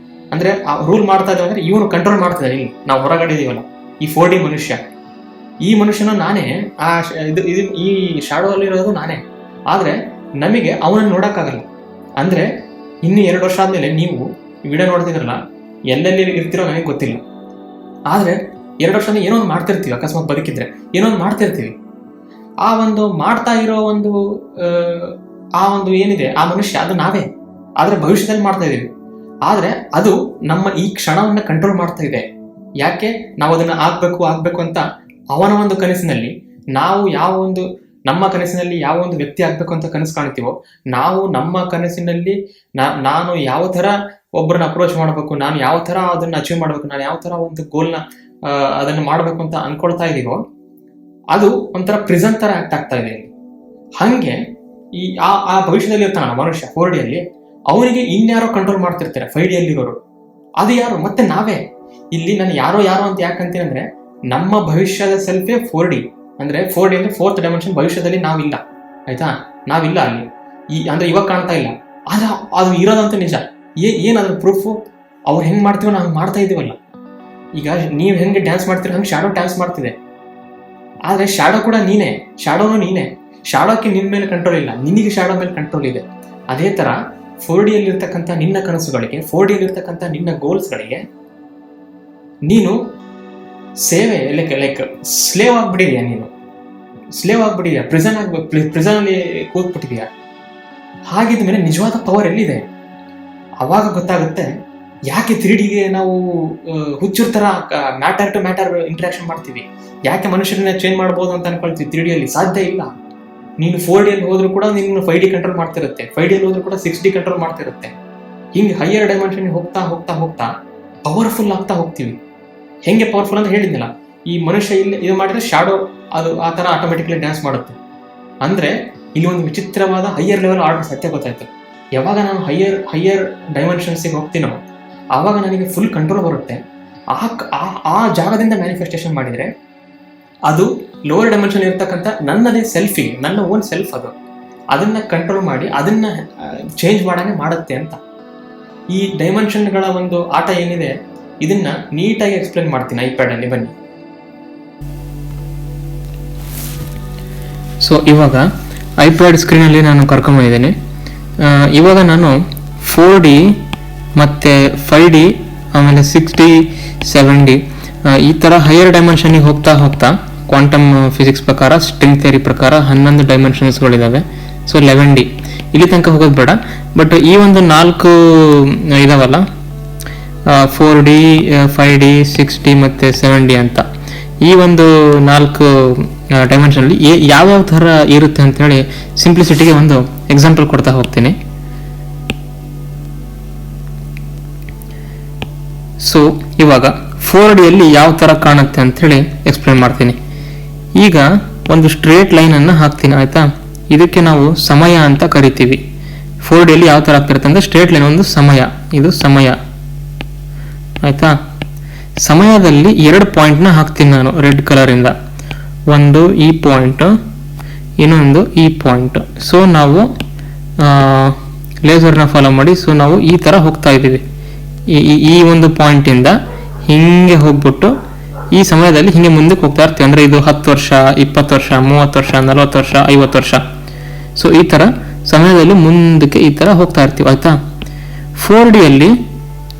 ಅಂದರೆ ಆ ರೂಲ್ ಮಾಡ್ತಾ ಇದ್ದಾವೆ, ಅಂದರೆ ಇವನು ಕಂಟ್ರೋಲ್ ಮಾಡ್ತಿದ್ದಾನೆ. ಇಲ್ಲಿ ನಾವು ಹೊರಗಡೆ ಇದೀವಲ್ಲ, ಈ 4D ಮನುಷ್ಯ, ಈ ಮನುಷ್ಯನ ನಾನೇ. ಈ ಶಾಡೋ ಅಲ್ಲಿರೋದು ನಾನೇ. ಆದರೆ ನಮಗೆ ಅವನನ್ನು ನೋಡೋಕ್ಕಾಗಲ್ಲ. ಅಂದರೆ ಇನ್ನು 2 ವರ್ಷ ಆದಮೇಲೆ ನೀವು ವಿಡಿಯೋ ನೋಡ್ತಿದ್ರಲ್ಲ, ಎಲ್ಲೆಲ್ಲಿ ಇರ್ತಿರೋ ನನಗೆ ಗೊತ್ತಿಲ್ಲ. ಆದರೆ 2 ವರ್ಷ ಏನೋ ಒಂದು ಮಾಡ್ತಿರ್ತೀವಿ. ಅಕಸ್ಮಾತ್ ಬದುಕಿದ್ರೆ ಏನೋ ಒಂದು ಮಾಡ್ತಿರ್ತೀವಿ. ಆ ಒಂದು ಮಾಡ್ತಾ ಇರೋ ಆ ಒಂದು ಏನಿದೆ ಆ ಮನುಷ್ಯ, ಅದು ನಾವೇ. ಆದರೆ ಭವಿಷ್ಯದಲ್ಲಿ ಮಾಡ್ತಾ ಇದ್ದೀವಿ. ಆದರೆ ಅದು ನಮ್ಮ ಈ ಕ್ಷಣವನ್ನು ಕಂಟ್ರೋಲ್ ಮಾಡ್ತಾ ಇದೆ. ಯಾಕೆ? ನಾವು ಅದನ್ನು ಆಗ್ಬೇಕು ಅಂತ ಅವನ ಒಂದು ಕನಸಿನಲ್ಲಿ, ನಾವು ನಮ್ಮ ಕನಸಿನಲ್ಲಿ ಯಾವ ಒಂದು ವ್ಯಕ್ತಿ ಆಗ್ಬೇಕು ಅಂತ ಕನಸು ಕಾಣ್ತೀವೋ, ನಾವು ನಮ್ಮ ಕನಸಿನಲ್ಲಿ ನಾನು ಯಾವ ಥರ ಒಬ್ಬರನ್ನ ಅಪ್ರೋಚ್ ಮಾಡಬೇಕು, ನಾನು ಯಾವ ಥರ ಅದನ್ನು ಅಚೀವ್ ಮಾಡಬೇಕು, ನಾನು ಯಾವ ಥರ ಒಂದು ಗೋಲ್ನ ಅದನ್ನು ಮಾಡಬೇಕು ಅಂತ ಅನ್ಕೊಳ್ತಾ ಇದ್ದೀವೋ, ಅದು ಒಂಥರ ಪ್ರಿಸನ್ ಥರ ಆಕ್ಟ್ ಆಗ್ತಾ ಇದೆ. ಹಾಗೆ ಆ ಭವಿಷ್ಯದಲ್ಲಿ ಇರ್ತಾನ ಮನುಷ್ಯ 4D ಅಲ್ಲಿ, ಅವನಿಗೆ ಇನ್ಯಾರೋ ಕಂಟ್ರೋಲ್ ಮಾಡ್ತಿರ್ತಾರೆ 5D ಅಲ್ಲಿರೋರು. ಅದು ಯಾರು? ಮತ್ತೆ ನಾವೇ. ಇಲ್ಲಿ ನಾನು ಯಾರೋ ಅಂತ ಯಾಕಂತೀನಿ ಅಂದರೆ, ನಮ್ಮ ಭವಿಷ್ಯದ ಸೆಲ್ಫೇ 4D. ಅಂದರೆ 4D ಅಂದರೆ 4th ಡೈಮೆನ್ಷನ್. ಭವಿಷ್ಯದಲ್ಲಿ ನಾವಿಲ್ಲ, ಆಯ್ತಾ? ನಾವಿಲ್ಲ ಅಲ್ಲಿ. ಅಂದರೆ ಇವಾಗ ಕಾಣ್ತಾ ಇಲ್ಲ, ಆದರೆ ಅದು ಇರೋದಂತೂ ನಿಜ. ಏನಾದ್ರೂ ಪ್ರೂಫು? ಅವ್ರು ಹೆಂಗೆ ಮಾಡ್ತೀವೋ ನಾವು ಮಾಡ್ತಾ ಇದ್ದೀವಲ್ಲ. ಈಗ ನೀವು ಹೆಂಗೆ ಡ್ಯಾನ್ಸ್ ಮಾಡ್ತೀರ ಹಂಗೆ ಶಾಡೋ ಡ್ಯಾನ್ಸ್ ಮಾಡ್ತಿದೆ. ಆದರೆ ಶಾಡೋ ಕೂಡ ನೀನೇ, ಶಾಡೋನು ನೀನೇ. ಶಾಡೋಕ್ಕೆ ನಿನ್ನ ಮೇಲೆ ಕಂಟ್ರೋಲ್ ಇಲ್ಲ, ನಿನಗೆ ಶಾಡೋ ಮೇಲೆ ಕಂಟ್ರೋಲ್ ಇದೆ. ಅದೇ ಥರ 4D ಅಲ್ಲಿರ್ತಕ್ಕಂಥ ನಿನ್ನ ಕನಸುಗಳಿಗೆ, 4D ಅಲ್ಲಿರ್ತಕ್ಕಂಥ ನಿನ್ನ ಗೋಲ್ಸ್ಗಳಿಗೆ ನೀನು ಸೇವೆ ಲೈಕ್ ಸ್ಲೇವ್ ಆಗ್ಬಿಟ್ಟಿದೆಯಾ. ನೀನು ಸ್ಲೇವ್ ಆಗ್ಬಿಟ್ಟಿದ್ಯಾ, ಪ್ರಿಸನಲ್ಲಿ ಕೂತ್ಬಿಟ್ಟಿದ್ಯಾ. ಹಾಗಿದ್ಮೇಲೆ ನಿಜವಾದ ಪವರ್ ಎಲ್ಲಿದೆ? ಅವಾಗ ಗೊತ್ತಾಗುತ್ತೆ ಯಾಕೆ 3Dಗೆ ನಾವು ಹುಚ್ಚರ ಥರ ಮ್ಯಾಟರ್ ಟು ಮ್ಯಾಟರ್ ಇಂಟ್ರಾಕ್ಷನ್ ಮಾಡ್ತೀವಿ. ಯಾಕೆ ಮನುಷ್ಯರನ್ನ ಚೇಂಜ್ ಮಾಡ್ಬೋದು ಅಂತ ಅನ್ಕೊಳ್ತೀವಿ. 3Dಯಲ್ಲಿ ಸಾಧ್ಯ ಇಲ್ಲ. ನೀನು 4Dಯಲ್ಲಿ ಹೋದ್ರೂ ಕೂಡ ನೀನು 5D ಕಂಟ್ರೋಲ್ ಮಾಡ್ತಿರುತ್ತೆ, 5Dಯಲ್ಲಿ ಹೋದ್ರೂ ಕೂಡ 6D ಕಂಟ್ರೋಲ್ ಮಾಡ್ತಿರುತ್ತೆ. ಹಿಂಗೆ ಹೈಯರ್ ಡೈಮೆನ್ಷನ್ ಹೋಗ್ತಾ ಹೋಗ್ತಾ ಹೋಗ್ತಾ ಪವರ್ಫುಲ್ ಆಗ್ತಾ ಹೋಗ್ತೀವಿ. ಹೆಂಗೆ ಪವರ್ಫುಲ್ ಅಂತ ಹೇಳಿದ್ನಲ್ಲ, ಈ ಮನುಷ್ಯ ಇಲ್ಲಿ ಇದು ಮಾಡಿದ್ರೆ ಶಾಡೋ ಅದು ಆ ಥರ ಆಟೋಮೆಟಿಕ್ಲಿ ಡ್ಯಾನ್ಸ್ ಮಾಡುತ್ತೆ. ಅಂದರೆ ಇಲ್ಲಿ ಒಂದು ವಿಚಿತ್ರವಾದ ಹೈಯರ್ ಲೆವೆಲ್ ಆರ್ಡರ್ ಸತ್ಯ ಗೊತ್ತಾಯ್ತು. ಯಾವಾಗ ನಾನು ಹೈಯರ್ ಡೈಮೆನ್ಷನ್ಸಿಗೆ ಹೋಗ್ತೀನೋ ಆವಾಗ ನನಗೆ ಫುಲ್ ಕಂಟ್ರೋಲ್ ಬರುತ್ತೆ. ಆ ಜಾಗದಿಂದ ಮ್ಯಾನಿಫೆಸ್ಟೇಷನ್ ಮಾಡಿದರೆ ಅದು ಲೋವರ್ ಡೈಮೆನ್ಷನ್ ಇರ್ತಕ್ಕಂಥ ನನ್ನದೇ ಸೆಲ್ಫಿಗೆ, ನನ್ನ ಓನ್ ಸೆಲ್ಫ್ ಅದು, ಅದನ್ನು ಕಂಟ್ರೋಲ್ ಮಾಡಿ ಅದನ್ನು ಚೇಂಜ್ ಮಾಡಂಗೆ ಮಾಡುತ್ತೆ ಅಂತ. ಈ ಡೈಮೆನ್ಷನ್ಗಳ ಒಂದು ಆಟ ಏನಿದೆ ಇದನ್ನ ನೀಟಾಗಿ ಎಕ್ಸ್ಪ್ಲೇನ್ ಮಾಡ್ತೀನಿ ಐಪ್ಯಾಡಲ್ಲಿ, ಬನ್ನಿ. ಸೊ ಇವಾಗ ಐಪ್ಯಾಡ್ ಸ್ಕ್ರೀನಲ್ಲಿ ನಾನು ಕರ್ಕೊಂಬಂದಿದ್ದೀನಿ. ಇವಾಗ ನಾನು 4D ಮತ್ತು 5D ಆಮೇಲೆ 6D 7D ಈ ಥರ ಹೈಯರ್ ಡೈಮೆನ್ಷನ್ಗೆ ಹೋಗ್ತಾ ಹೋಗ್ತಾ ಕ್ವಾಂಟಮ್ ಫಿಸಿಕ್ಸ್ ಪ್ರಕಾರ, ಸ್ಟ್ರಿಂಗ್ ಥಿಯರಿ ಪ್ರಕಾರ 11 ಡೈಮೆನ್ಷನ್ಸ್ಗಳಿದ್ದಾವೆ. ಸೊ 11D ಇಲ್ಲಿ ತನಕ ಹೋಗೋದು ಬೇಡ. ಬಟ್ ಈ ಒಂದು 4 ಇದಾವಲ್ಲ, 4D 5D 6D ಮತ್ತು 7D ಅಂತ, ಈ ಒಂದು 4 ಡೈಮೆನ್ಷನಲ್ಲಿ ಯಾವ್ಯಾವ ಥರ ಇರುತ್ತೆ ಅಂಥೇಳಿ ಸಿಂಪ್ಲಿಸಿಟಿಗೆ ಒಂದು ಎಕ್ಸಾಂಪಲ್ ಕೊಡ್ತಾ ಹೋಗ್ತೀನಿ. ಸೊ ಇವಾಗ 4Dಯಲ್ಲಿ ಯಾವ ಥರ ಕಾಣುತ್ತೆ ಅಂಥೇಳಿ ಎಕ್ಸ್ಪ್ಲೇನ್ ಮಾಡ್ತೀನಿ. ಈಗ ಒಂದು ಸ್ಟ್ರೇಟ್ ಲೈನನ್ನು ಹಾಕ್ತೀನಿ, ಆಯಿತಾ? ಇದಕ್ಕೆ ನಾವು ಸಮಯ ಅಂತ ಕರಿತೀವಿ. 4Dಯಲ್ಲಿ ಯಾವ ಥರ ಆಗ್ತಿರುತ್ತೆ ಅಂದರೆ ಸ್ಟ್ರೇಟ್ ಲೈನ್, ಒಂದು ಸಮಯ, ಇದು ಸಮಯ, ಆಯಿತಾ? ಸಮಯದಲ್ಲಿ 2 ಪಾಯಿಂಟ್ನ ಹಾಕ್ತೀನಿ ನಾನು ರೆಡ್ ಕಲರಿಂದ. ಒಂದು ಈ ಪಾಯಿಂಟ್, ಇನ್ನೊಂದು ಈ ಪಾಯಿಂಟ್. ಸೊ ನಾವು ಲೇಸರ್ನ ಫಾಲೋ ಮಾಡಿ ಸೊ ನಾವು ಈ ಥರ ಹೋಗ್ತಾ ಇದ್ದೀವಿ. ಈ ಒಂದು ಪಾಯಿಂಟಿಂದ ಹಿಂಗೆ ಹೋಗ್ಬಿಟ್ಟು ಈ ಸಮಯದಲ್ಲಿ ಹಿಂಗೆ ಮುಂದಕ್ಕೆ ಹೋಗ್ತಾ ಇರ್ತೀವಿ. ಅಂದರೆ ಇದು 10 ವರ್ಷ, 20 ವರ್ಷ, 30 ವರ್ಷ, 40 ವರ್ಷ, 50 ವರ್ಷ. ಸೊ ಈ ಥರ ಸಮಯದಲ್ಲಿ ಮುಂದಕ್ಕೆ ಈ ಥರ ಹೋಗ್ತಾ ಇರ್ತೀವಿ, ಆಯಿತಾ? 4Dಯಲ್ಲಿ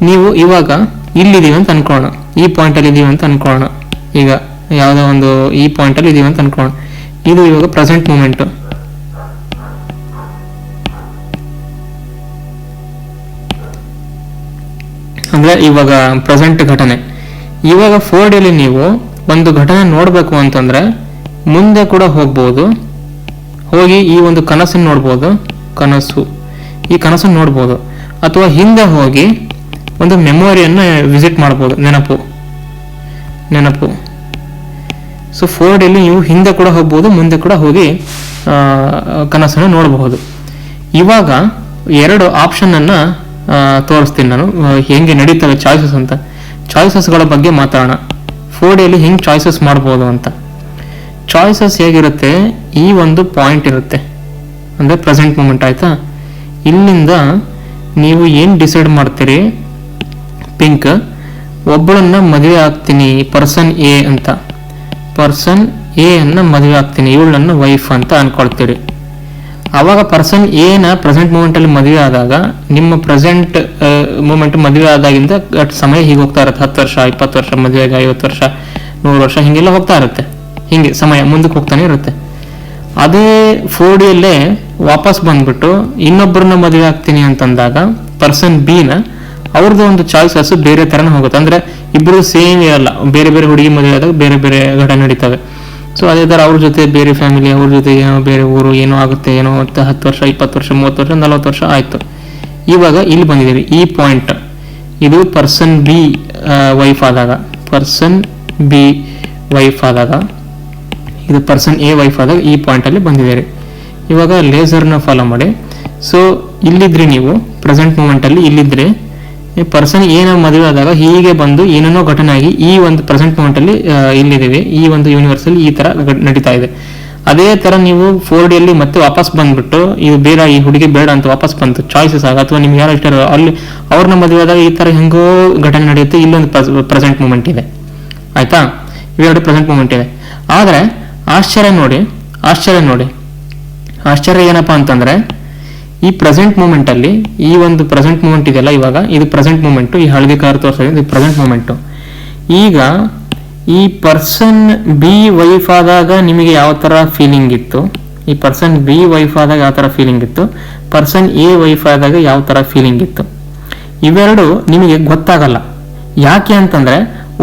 ನೀವು ಇವಾಗ ಇಲ್ಲಿದ್ದೀವಿ ಅಂತ ಅನ್ಕೊಳ್ಳೋಣ, ಈ ಪಾಯಿಂಟಲ್ಲಿ ಇದ್ದೀವಿ ಅಂತ ಅನ್ಕೊಳ್ಳೋಣ. ಈಗ ಯಾವುದೋ ಒಂದು ಈ ಪಾಯಿಂಟಲ್ಲಿ ಇದ್ದೀವಿ ಅಂತ ಅನ್ಕೊಳ್ಳೋಣ. ಇದು ಇವಾಗ ಪ್ರೆಸೆಂಟ್ ಮೂಮೆಂಟು, ಅಂದರೆ ಇವಾಗ ಪ್ರೆಸೆಂಟ್ ಘಟನೆ. ಇವಾಗ 4Dಯಲ್ಲಿ ನೀವು ಒಂದು ಘಟನೆ ನೋಡಬೇಕು ಅಂತಂದರೆ ಮುಂದೆ ಕೂಡ ಹೋಗ್ಬೋದು, ಹೋಗಿ ಈ ಒಂದು ಕನಸನ್ನು ನೋಡ್ಬೋದು, ಈ ಕನಸನ್ನು ನೋಡ್ಬೋದು, ಅಥವಾ ಹಿಂದೆ ಹೋಗಿ ಒಂದು ಮೆಮೊರಿಯನ್ನು ವಿಸಿಟ್ ಮಾಡ್ಬೋದು, ನೆನಪು. ಸೊ 4Dಯಲ್ಲಿ ನೀವು ಹಿಂದೆ ಕೂಡ ಹೋಗ್ಬೋದು, ಮುಂದೆ ಕೂಡ ಹೋಗಿ ಕನಸನ್ನು ನೋಡಬಹುದು. ಇವಾಗ 2 ಆಪ್ಷನನ್ನು ತೋರಿಸ್ತೀನಿ ನಾನು, ಹೆಂಗೆ ನಡೀತವೆ ಚಾಯ್ಸಸ್ ಅಂತ. ಚಾಯ್ಸಸ್ಗಳ ಬಗ್ಗೆ ಮಾತಾಡೋಣ. 4Dಯಲ್ಲಿ ಹೆಂಗೆ ಚಾಯ್ಸಸ್ ಮಾಡ್ಬೋದು ಅಂತ. ಚಾಯ್ಸಸ್ ಹೇಗಿರುತ್ತೆ, ಈ ಒಂದು ಪಾಯಿಂಟ್ ಇರುತ್ತೆ, ಅಂದರೆ ಪ್ರೆಸೆಂಟ್ ಮೂಮೆಂಟ್ ಆಯಿತಾ. ಇಲ್ಲಿಂದ ನೀವು ಏನು ಡಿಸೈಡ್ ಮಾಡ್ತೀರಿ, ಪಿಂಕ್ ಒಬ್ಬಳನ್ನ ಮದುವೆ ಆಗ್ತೀನಿ ಪರ್ಸನ್ ಎ ಅಂತ, ಪರ್ಸನ್ ಎ ಅನ್ನ ಮದುವೆ ಆಗ್ತೀನಿ, ಇವಳನ್ನ ವೈಫ್ ಅಂತ ಅನ್ಕೊಳ್ತೀರಿ. ಆವಾಗ ಪರ್ಸನ್ ಎನ ಪ್ರೆಸೆಂಟ್ ಮೂಮೆಂಟಲ್ಲಿ ಮದುವೆ ಆದಾಗ ನಿಮ್ಮ ಪ್ರೆಸೆಂಟ್ ಮೂಮೆಂಟ್ ಮದುವೆ ಆದಾಗಿಂದ ಸಮಯ ಹೀಗೆ ಹೋಗ್ತಾ ಇರುತ್ತೆ. 10 ವರ್ಷ, 20 ವರ್ಷ, ಮದುವೆಗೆ 50 ವರ್ಷ, 100 ವರ್ಷ ಹಿಂಗೆಲ್ಲ ಹೋಗ್ತಾ ಇರುತ್ತೆ. ಹಿಂಗೆ ಸಮಯ ಮುಂದಕ್ಕೆ ಹೋಗ್ತಾನೆ ಇರುತ್ತೆ. ಅದೇ 4Dಯಲ್ಲೇ ವಾಪಸ್ ಬಂದ್ಬಿಟ್ಟು ಇನ್ನೊಬ್ಬರನ್ನ ಮದುವೆ ಆಗ್ತೀನಿ ಅಂತಂದಾಗ ಪರ್ಸನ್ ಬಿನ ಅವ್ರದ್ದು ಒಂದು ಚಾಯ್ಸಸ್ ಬೇರೆ ಥರನೇ ಹೋಗುತ್ತೆ. ಅಂದರೆ ಇಬ್ಬರು ಸೇಮ್ ಇರಲ್ಲ, ಬೇರೆ ಬೇರೆ ಹುಡುಗಿ ಮದುವೆ ಆದಾಗ ಬೇರೆ ಬೇರೆ ಘಟನೆ ನಡೀತವೆ. ಸೊ ಅದೇ ಥರ ಅವ್ರ ಜೊತೆ ಬೇರೆ ಫ್ಯಾಮಿಲಿ, ಅವ್ರ ಜೊತೆ ಏನೋ ಬೇರೆ ಊರು ಏನೋ ಆಗುತ್ತೆ, ಏನೋ 10 ವರ್ಷ, 20 ವರ್ಷ, 30 ವರ್ಷ, 40 ವರ್ಷ ಆಯಿತು. ಇವಾಗ ಇಲ್ಲಿ ಬಂದಿದ್ದೀವಿ, ಈ ಪಾಯಿಂಟ್ ಇದು ಪರ್ಸನ್ ಬಿ ವೈಫ್ ಆದಾಗ, ಇದು ಪರ್ಸನ್ ಎ ವೈಫ್ ಆದಾಗ ಈ ಪಾಯಿಂಟಲ್ಲಿ ಬಂದಿದ್ದೀರಿ. ಇವಾಗ ಲೇಸರ್ನ ಫಾಲೋ ಮಾಡಿ. ಸೊ ಇಲ್ಲಿದ್ರಿ ನೀವು ಪ್ರೆಸೆಂಟ್ ಮೂಮೆಂಟಲ್ಲಿ, ಇಲ್ಲಿದ್ರಿ ಪರ್ಸನ್ ಏನ ಮದುವೆ ಆದಾಗ ಹೀಗೆ ಬಂದು ಏನೇನೋ ಘಟನೆ ಆಗಿ ಈ ಒಂದು ಪ್ರೆಸೆಂಟ್ ಮೂಮೆಂಟಲ್ಲಿ ಇಲ್ಲಿದ್ದೀವಿ, ಈ ಒಂದು ಯೂನಿವರ್ಸಲ್ಲಿ ಈ ಥರ ನಡೀತಾ ಇದೆ. ಅದೇ ಥರ ನೀವು 4Dಯಲ್ಲಿ ಮತ್ತೆ ವಾಪಸ್ ಬಂದ್ಬಿಟ್ಟು ಇದು ಬೇಡ, ಈ ಹುಡುಗಿ ಬೇಡ ಅಂತ ವಾಪಸ್ ಬಂತು ಚಾಯ್ಸಸ್ ಆಗ, ಅಥವಾ ನಿಮ್ಗೆ ಯಾರು ಇಷ್ಟ ಅಲ್ಲಿ ಅವ್ರನ್ನ ಮದುವೆ ಆದಾಗ ಈ ಥರ ಹೆಂಗೋ ಘಟನೆ ನಡೆಯುತ್ತೆ. ಇಲ್ಲೊಂದು ಪ್ರೆಸೆಂಟ್ ಮೂಮೆಂಟ್ ಇದೆ ಆಯ್ತಾ, ಇವೆರಡು ಪ್ರೆಸೆಂಟ್ ಮೂಮೆಂಟ್ ಇದೆ. ಆದರೆ ಆಶ್ಚರ್ಯ ನೋಡಿ ಏನಪ್ಪಾ ಅಂತಂದ್ರೆ ಈ ಪ್ರೆಸೆಂಟ್ ಮೂಮೆಂಟಲ್ಲಿ, ಈ ಒಂದು ಪ್ರೆಸೆಂಟ್ ಮೂಮೆಂಟ್ ಇದೆಯಲ್ಲ, ಇವಾಗ ಇದು ಪ್ರೆಸೆಂಟ್ ಮೂಮೆಂಟು, ಈ ಹಳದಿ ಕಾರ್ ತೋರಿಸೋದು ಇದು ಪ್ರೆಸೆಂಟ್ ಮೂಮೆಂಟು. ಈಗ ಈ ಪರ್ಸನ್ ಬಿ ವೈಫ್ ಆದಾಗ ನಿಮಗೆ ಯಾವ ಥರ ಫೀಲಿಂಗ್ ಇತ್ತು, ಈ ಪರ್ಸನ್ ಬಿ ವೈಫ್ ಆದಾಗ ಯಾವ ಥರ ಫೀಲಿಂಗ್ ಇತ್ತು, ಪರ್ಸನ್ ಎ ವೈಫ್ ಆದಾಗ ಯಾವ ಥರ ಫೀಲಿಂಗ್ ಇತ್ತು, ಇವೆರಡು ನಿಮಗೆ ಗೊತ್ತಾಗಲ್ಲ. ಯಾಕೆ ಅಂತಂದರೆ